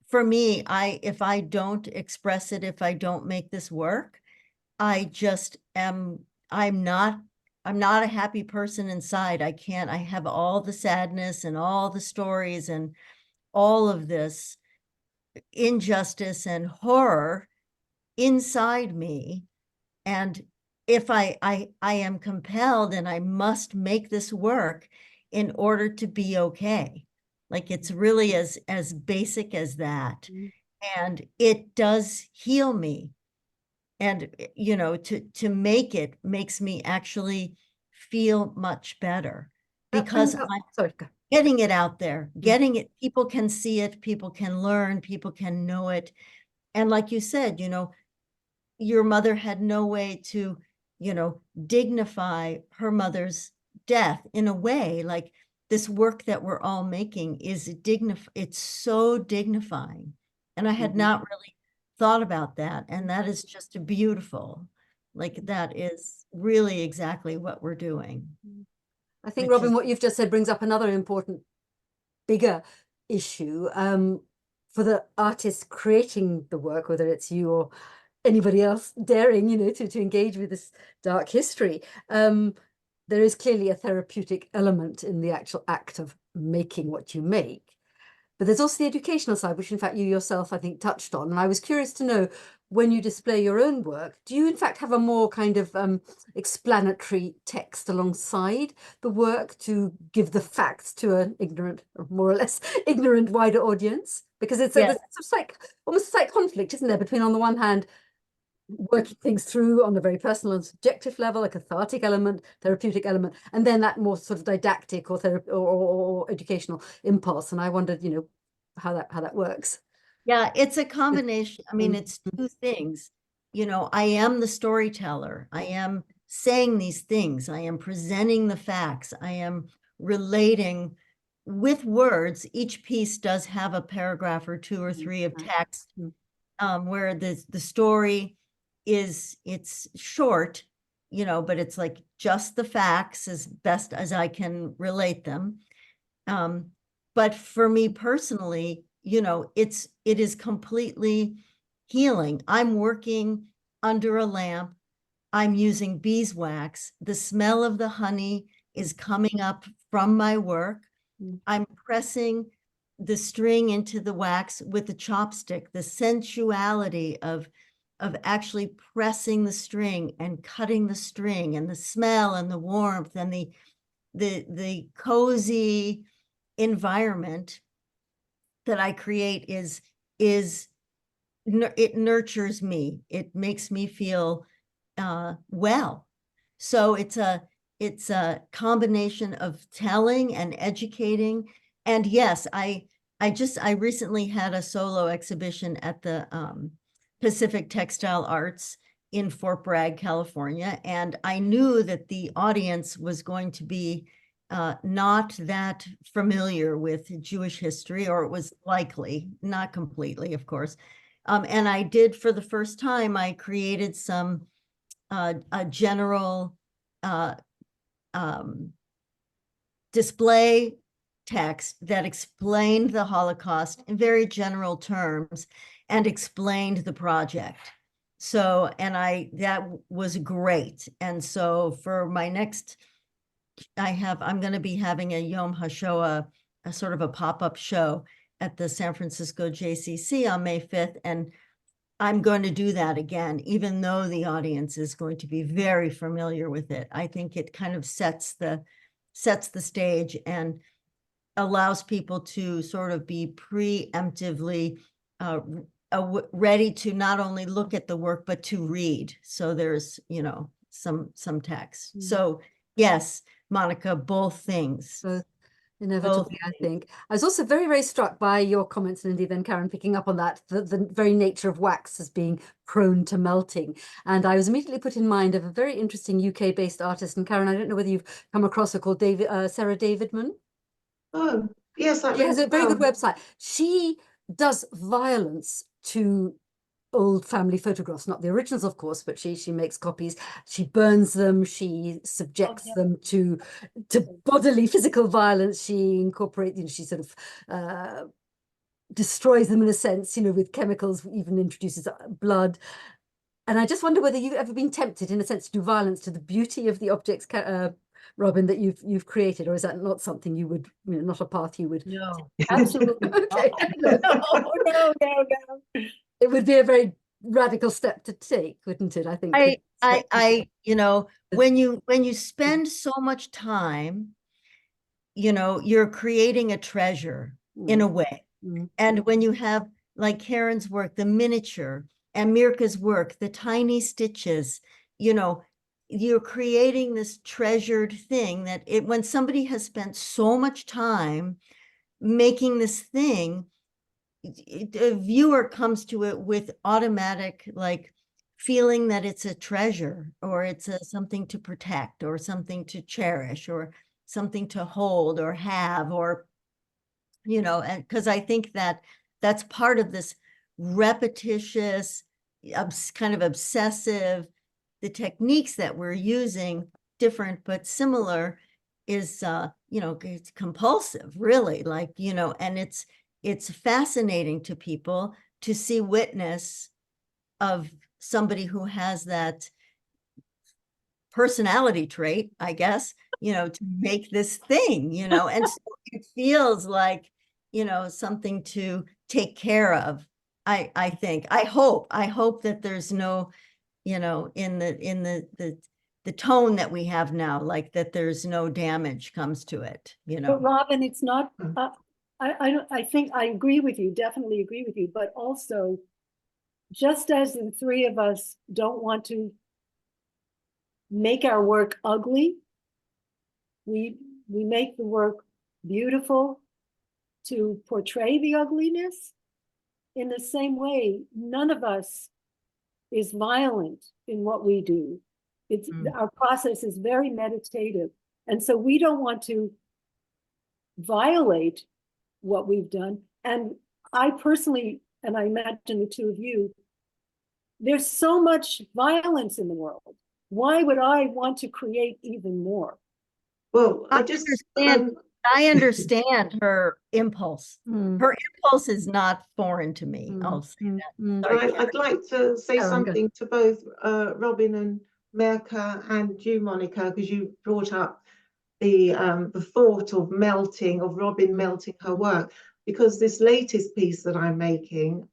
Speaker 4: For me, if I don't express it, if I don't make this work, I'm not a happy person inside. I have all the sadness and all the stories and all of this injustice and horror inside me. And if I am compelled, and I must make this work in order to be okay. Like, it's really as basic as that. And it does heal me. And, to make it makes me actually feel much better, because I'm getting it out there, getting it, people can see it, people can learn, people can know it. And like you said, your mother had no way to, dignify her mother's death in a way. Like, this work that we're all making is it's so dignifying. And I had not really thought about that. And that is just beautiful. Like, that is really exactly what we're doing.
Speaker 1: I think, Robin, what you've just said brings up another important, bigger issue for the artist creating the work, whether it's you or anybody else daring, to engage with this dark history. There is clearly a therapeutic element in the actual act of making what you make. But there's also the educational side, which in fact you yourself, I think, touched on. And I was curious to know, when you display your own work, do you in fact have a more kind of explanatory text alongside the work to give the facts to an ignorant, or more or less ignorant, wider audience? Because it's almost like conflict, isn't there, between, on the one hand, working things through on a very personal and subjective level, a cathartic element, therapeutic element, and then that more sort of didactic or educational impulse. And I wondered, how that works.
Speaker 4: Yeah, it's a combination. I mean, it's two things. I am the storyteller. I am saying these things. I am presenting the facts. I am relating with words. Each piece does have a paragraph or two or three of text, where the story it's short, but it's like just the facts as best as I can relate them. But for me personally, you know, it is completely healing. I'm working under a lamp. I'm using beeswax. The smell of the honey is coming up from my work. I'm pressing the string into the wax with the chopstick, the sensuality of actually pressing the string and cutting the string, and the smell and the warmth and the cozy environment that I create it nurtures me. It makes me feel well. So it's a combination of telling and educating. And yes, I recently had a solo exhibition at the Pacific Textile Arts in Fort Bragg, California, and I knew that the audience was going to be not that familiar with Jewish history, or it was likely, not completely, of course. And I did, for the first time, I created some a general display text that explained the Holocaust in very general terms and explained the project. So, and that was great. And so for my next, I'm going to be having a Yom HaShoah, a sort of a pop-up show at the San Francisco JCC on May 5th. And I'm going to do that again, even though the audience is going to be very familiar with it. I think it kind of sets the stage and allows people to sort of be preemptively ready to not only look at the work, but to read. So there's, you know, some text. So yes, Monica, both things.
Speaker 1: Inevitably, I think. I was also very, very struck by your comments, and indeed then Caren picking up on that, the very nature of wax as being prone to melting. And I was immediately put in mind of a very interesting UK-based artist. And Caren, I don't know whether you've come across her, called Sarah Davidman.
Speaker 2: Oh, yes, that
Speaker 1: She has a very good
Speaker 2: well.
Speaker 1: website. She does violence to old family photographs, not the originals, of course, but she makes copies. She burns them. She subjects them to bodily physical violence. She incorporates, you know, she sort of destroys them in a sense, you know, with chemicals, even introduces blood. And I just wonder whether you've ever been tempted, in a sense, to do violence to the beauty of the objects, Robin, that you've created, or is that not something you would, you know, not a path you would?
Speaker 3: No, absolutely.
Speaker 1: Okay.
Speaker 3: No.
Speaker 1: It would be a very radical step to take, wouldn't it? I think.
Speaker 4: I you know, when you spend so much time, you know, you're creating a treasure in a way. And when you have, like Caren's work, the miniature, and Mirka's work, the tiny stitches, you know, you're creating this treasured thing that when somebody has spent so much time making this thing, a viewer comes to it with automatic, like, feeling that it's a treasure, or it's something to protect, or something to cherish, or something to hold or have, or, you know, and because I think that that's part of this repetitious, kind of obsessive, the techniques that we're using, different but similar, is you know, it's compulsive, really, like, you know, and it's fascinating to people to see witness of somebody who has that personality trait, I guess, you know, to make this thing, you know, and so it feels like, you know, something to take care of. I think, I hope that there's no, you know, in the tone that we have now, like, that there's no damage comes to it, you know.
Speaker 3: But Robin, it's not, I think I agree with you, definitely agree with you, but also, just as the three of us don't want to make our work ugly, we make the work beautiful to portray the ugliness. In the same way, none of us is violent in what we do. It's our process is very meditative. And so we don't want to violate what we've done. And I personally, and I imagine the two of you, there's so much violence in the world. Why would I want to create even more?
Speaker 2: Well, I
Speaker 4: I understand her impulse.
Speaker 1: Mm,
Speaker 4: Her impulse is not foreign to me.
Speaker 1: mm,
Speaker 4: I'll say
Speaker 1: mm,
Speaker 4: that.
Speaker 1: mm.
Speaker 2: But I'd like to say
Speaker 1: Caren, go.
Speaker 2: something to both Robin and Mirka and you, Monica, because you brought up the thought of melting, of Robin melting her work, because this latest piece that I'm making,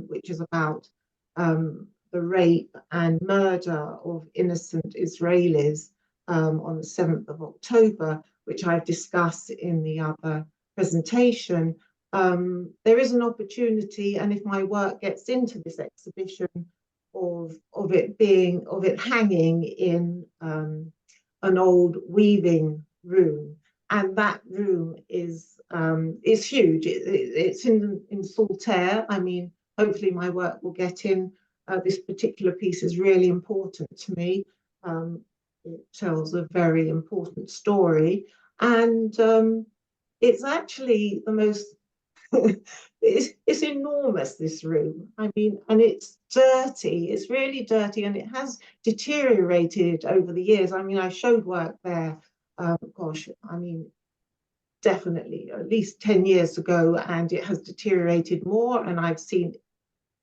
Speaker 2: which is about the rape and murder of innocent Israelis on the 7th of October, which I've discussed in the other presentation, there is an opportunity, and if my work gets into this exhibition, of it hanging in an old weaving room, and that room is huge. It's in Saltaire. I mean, hopefully my work will get in. This particular piece is really important to me. It tells a very important story, and it's actually the most it's enormous, this room. I mean, and it's dirty. It's really dirty, and it has deteriorated over the years. I mean, I showed work there, gosh, I mean, definitely at least 10 years ago, and it has deteriorated more. And I've seen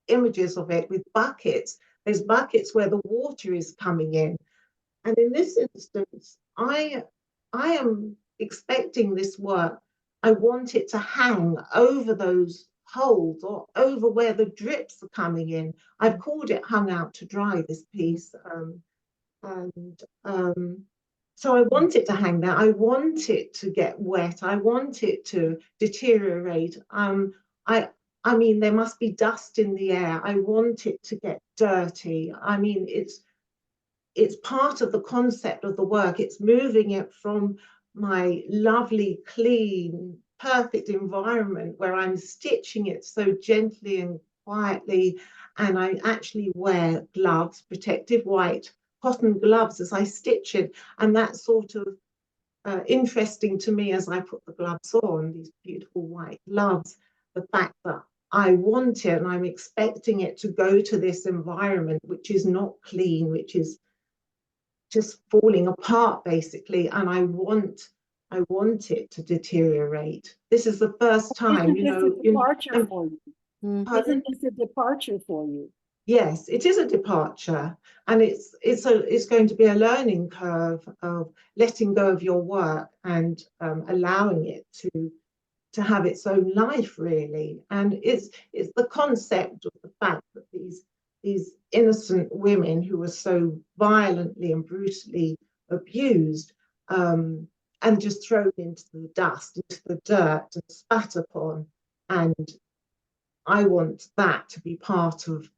Speaker 2: images of it with buckets. There's buckets where the water is coming in. And in this instance, I am expecting this work. I want it to hang over those holes or over where the drips are coming in. I've called it hung out to dry, this piece. And so I want it to hang there. I want it to get wet. I want it to deteriorate. I mean, there must be dust in the air. I want it to get dirty. I mean, it's part of the concept of the work. It's moving it from my lovely, clean, perfect environment where I'm stitching it so gently and quietly. And I actually wear gloves, protective white cotton gloves as I stitch it. And that's sort of interesting to me as I put the gloves on, these beautiful white gloves, the fact that I want it and I'm expecting it to go to this environment, which is not clean, which is just falling apart basically, and I want it to deteriorate. This is the first time,
Speaker 3: Isn't this a departure for you? Isn't this a departure for you?
Speaker 2: Yes, it is a departure, and it's going to be a learning curve of letting go of your work and allowing it to have its own life, really. And it's the concept of the fact that these innocent women who were so violently and brutally abused and just thrown into the dust, into the dirt and spat upon. And I want that to be part of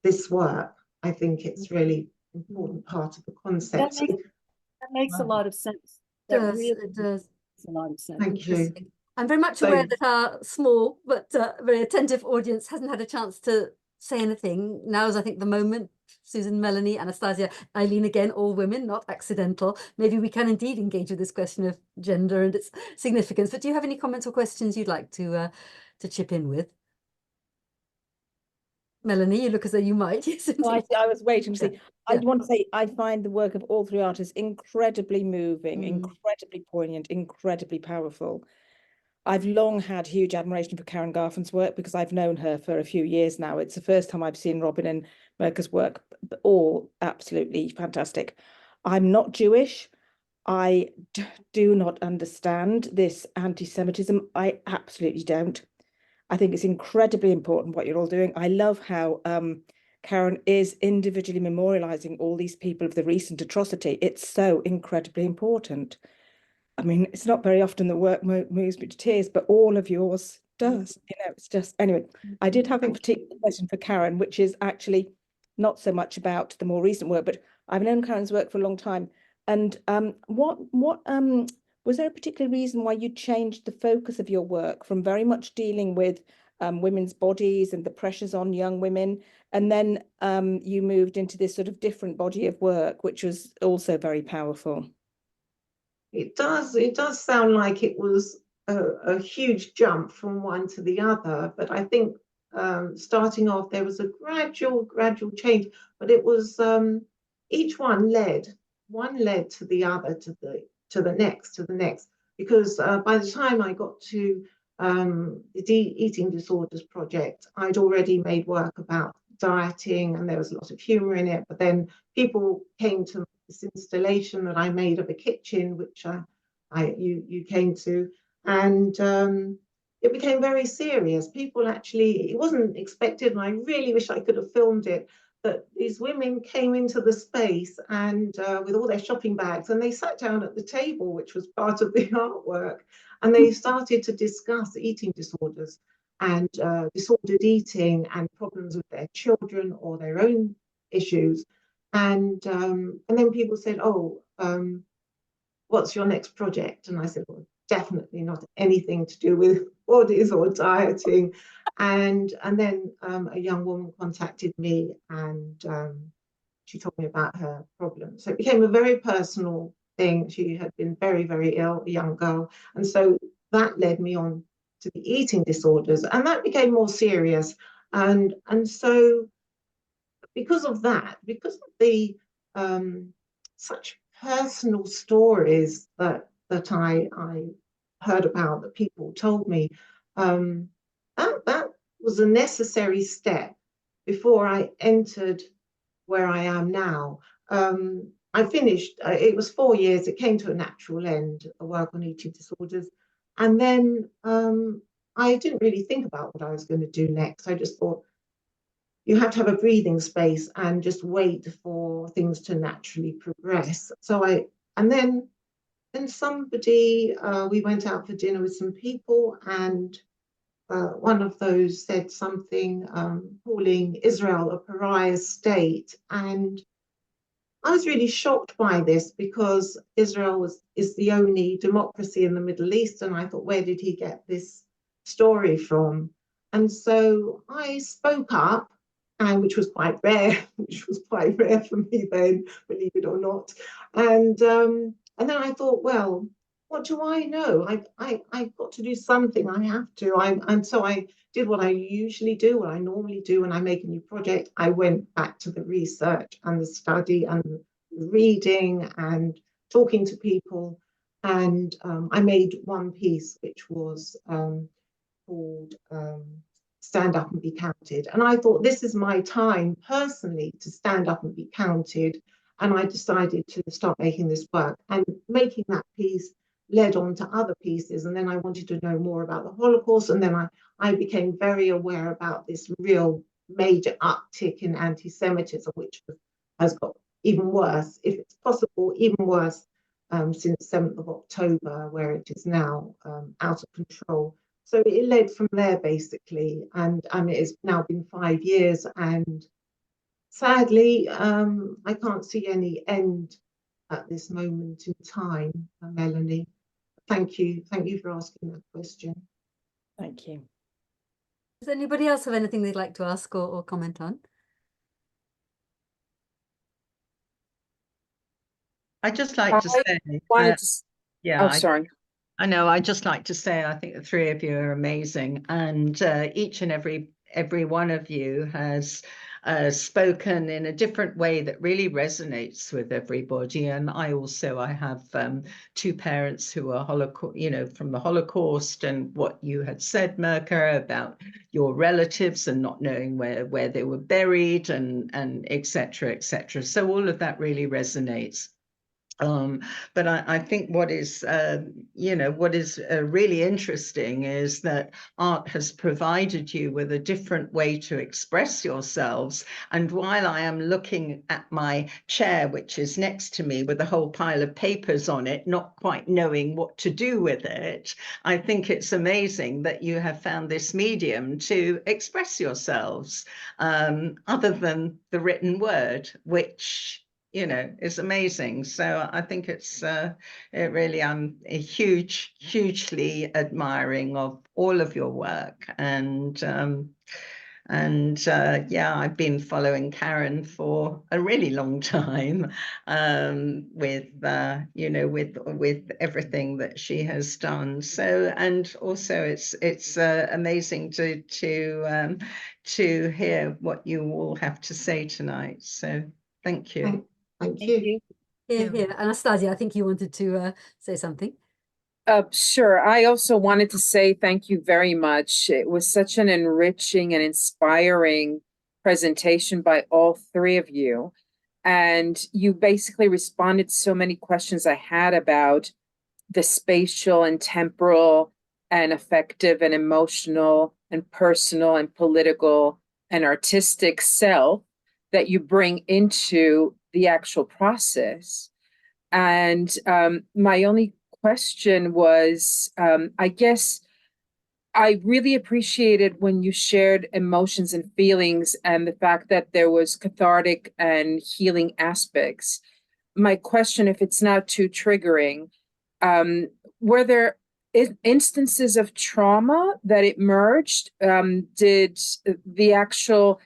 Speaker 2: this work. I think it's really important part of the concept.
Speaker 3: That makes a lot of sense.
Speaker 1: It does.
Speaker 3: Makes a lot of sense.
Speaker 2: Thank you.
Speaker 1: I'm very much aware that our small but very attentive audience hasn't had a chance to say anything. Now's, I think, the moment. Susan, Melanie, Anastasia, Eileen, again, all women, not accidental. Maybe we can indeed engage with this question of gender and its significance. But do you have any comments or questions you'd like to chip in with? Melanie, you look as though you might. Yes,
Speaker 5: I was waiting to see.
Speaker 1: Yeah.
Speaker 5: I want to say I find the work of all three artists incredibly moving, incredibly poignant, incredibly powerful. I've long had huge admiration for Caren Garfen's work because I've known her for a few years now. It's the first time I've seen Robin and Mirka's work, all absolutely fantastic. I'm not Jewish. I do not understand this anti-Semitism. I absolutely don't. I think it's incredibly important what you're all doing. I love how Caren is individually memorializing all these people of the recent atrocity. It's so incredibly important. I mean, it's not very often the work moves me to tears, but all of yours does. You know, it's just, anyway, I did have a particular question for Caren, which is actually not so much about the more recent work, but I've known Karen's work for a long time. And was there a particular reason why you changed the focus of your work from very much dealing with women's bodies and the pressures on young women, and then you moved into this sort of different body of work, which was also very powerful?
Speaker 2: It does sound like it was a huge jump from one to the other, but I think starting off there was a gradual change, but it was each one led to the other, to the next, because by the time I got to the Eating Disorders Project, I'd already made work about dieting, and there was a lot of humor in it. But then people came to this installation that I made of a kitchen, which you came to, and it became very serious. People actually, it wasn't expected, and I really wish I could have filmed it, that these women came into the space and with all their shopping bags, and they sat down at the table, which was part of the artwork, and they started to discuss eating disorders and disordered eating and problems with their children or their own issues. And then people said, oh, what's your next project? And I said, well, definitely not anything to do with bodies or dieting. And then a young woman contacted me, and she told me about her problem. So it became a very personal thing. She had been very, very ill, a young girl. And so that led me on to the eating disorders, and that became more serious. And so because of that, because of the such personal stories that I heard about, that people told me, that was a necessary step before I entered where I am now. I finished, it was 4 years, it came to a natural end, the work on eating disorders. And then I didn't really think about what I was going to do next. I just thought, you have to have a breathing space and just wait for things to naturally progress. So and then somebody, we went out for dinner with some people, and one of those said something calling Israel a pariah state. And I was really shocked by this, because Israel is the only democracy in the Middle East. And I thought, where did he get this story from? And so I spoke up, and which was quite rare for me then, believe it or not. And then I thought, well, what do I know? I've got to do something. I have to. And so I did what I usually do, what I normally do when I make a new project. I went back to the research and the study and the reading and talking to people. And I made one piece which was called Stand Up and Be Counted. And I thought, this is my time personally to stand up and be counted. And I decided to start making this work. And making that piece led on to other pieces. And then I wanted to know more about the Holocaust. And then I became very aware about this real major uptick in anti-Semitism, which has got even worse, if it's possible, even worse, since 7th of October, where it is now out of control. So it led from there, basically, and it has now been 5 years, and sadly, I can't see any end at this moment in time, Melanie. Thank you for asking that question.
Speaker 5: Thank you.
Speaker 1: Does anybody else have anything they'd like to ask or comment on?
Speaker 6: I'd just like to say, yeah,
Speaker 5: oh, sorry.
Speaker 6: I know. I'd just like to say, I think the three of you are amazing, and each and every one of you has spoken in a different way that really resonates with everybody. And I have two parents who are from the Holocaust, and what you had said, Mirka, about your relatives and not knowing where they were buried, and et cetera, et cetera. So all of that really resonates. But I think what is really interesting is that art has provided you with a different way to express yourselves. And while I am looking at my chair, which is next to me with a whole pile of papers on it, not quite knowing what to do with it, I think it's amazing that you have found this medium to express yourselves, other than the written word, which is amazing. So I think I'm hugely admiring of all of your work. And I've been following Caren for a really long time, with everything that she has done. So, and also it's amazing to hear what you all have to say tonight. So thank you.
Speaker 2: Thank you.
Speaker 1: Here. Anastasia, I think you wanted to say something.
Speaker 7: Sure. I also wanted to say thank you very much. It was such an enriching and inspiring presentation by all three of you. And you basically responded to so many questions I had about the spatial and temporal and affective and emotional and personal and political and artistic self that you bring into the actual process. And my only question was, I guess I really appreciated when you shared emotions and feelings and the fact that there was cathartic and healing aspects. My question, if it's not too triggering, were there instances of trauma that emerged? Did the actual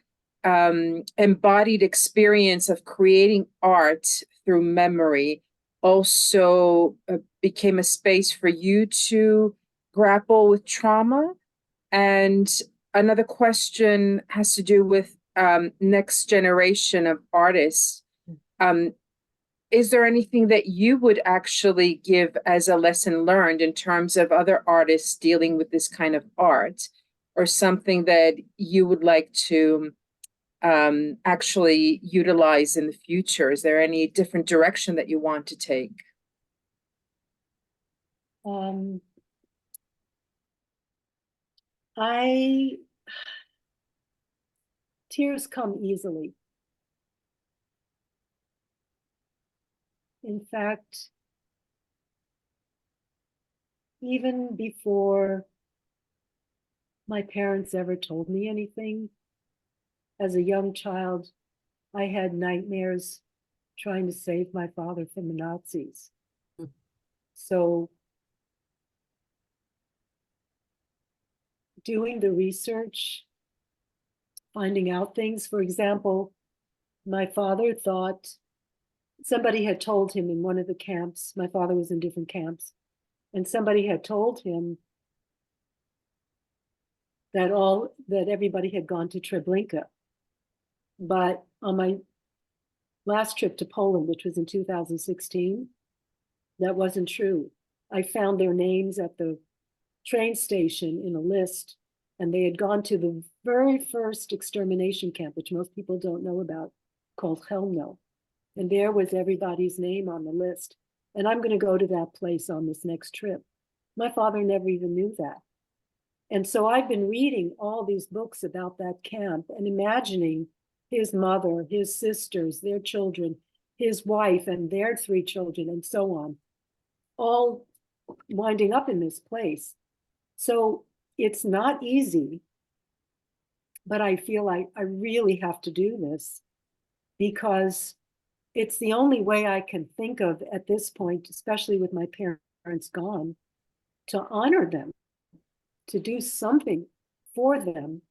Speaker 7: embodied experience of creating art through memory also became a space for you to grapple with trauma? And another question has to do with next generation of artists. Is there anything that you would actually give as a lesson learned in terms of other artists dealing with this kind of art, or something that you would like to actually utilize in the future? Is there any different direction that you want to take?
Speaker 3: Tears come easily. In fact, even before my parents ever told me anything, as a young child, I had nightmares trying to save my father from the Nazis. So doing the research, finding out things, for example, my father thought somebody had told him in one of the camps, my father was in different camps, and somebody had told him that everybody had gone to Treblinka. But on my last trip to Poland, which was in 2016, that wasn't true. I found their names at the train station in a list, and they had gone to the very first extermination camp, which most people don't know about, called Chelmno. And there was everybody's name on the list. And I'm going to go to that place on this next trip. My father never even knew that. And so I've been reading all these books about that camp and imagining his mother, his sisters, their children, his wife and their 3 children, and so on, all winding up in this place. So it's not easy, but I feel like I really have to do this because it's the only way I can think of at this point, especially with my parents gone, to honor them, to do something for them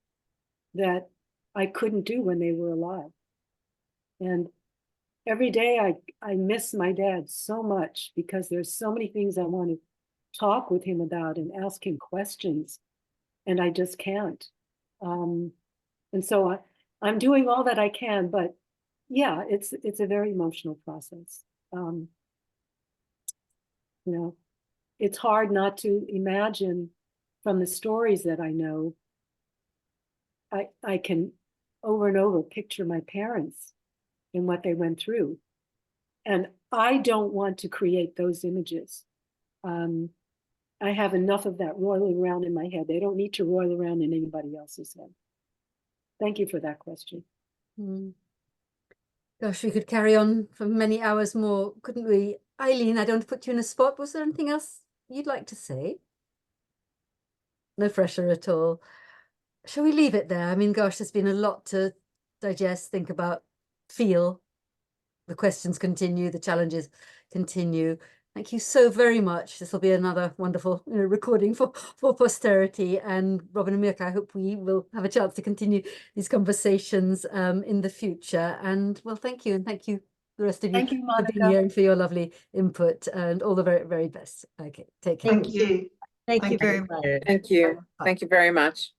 Speaker 3: that I couldn't do when they were alive. And every day I miss my dad so much because there's so many things I want to talk with him about and ask him questions, and I just can't. And so I'm doing all that I can, but yeah, it's a very emotional process. You know, it's hard not to imagine from the stories that I know. I can over and over picture my parents and what they went through. And I don't want to create those images. I have enough of that roiling around in my head. They don't need to roil around in anybody else's head. Thank you for that question.
Speaker 1: Gosh, we could carry on for many hours more, couldn't we? Eileen, I don't put you in a spot. Was there anything else you'd like to say? No pressure at all. Shall we leave it there? I mean, gosh, there's been a lot to digest, think about, feel. The questions continue, the challenges continue. Thank you so very much. This will be another wonderful recording for posterity. And Robin and Mirka, I hope we will have a chance to continue these conversations in the future. And well, thank you. And thank you, the rest of you,
Speaker 3: Thank you,
Speaker 1: for being
Speaker 3: Monica.
Speaker 1: here and for your lovely input and all the very, very best. Okay, take care.
Speaker 2: Thank you.
Speaker 4: Thank you very much.
Speaker 7: Thank you. Thank you very much.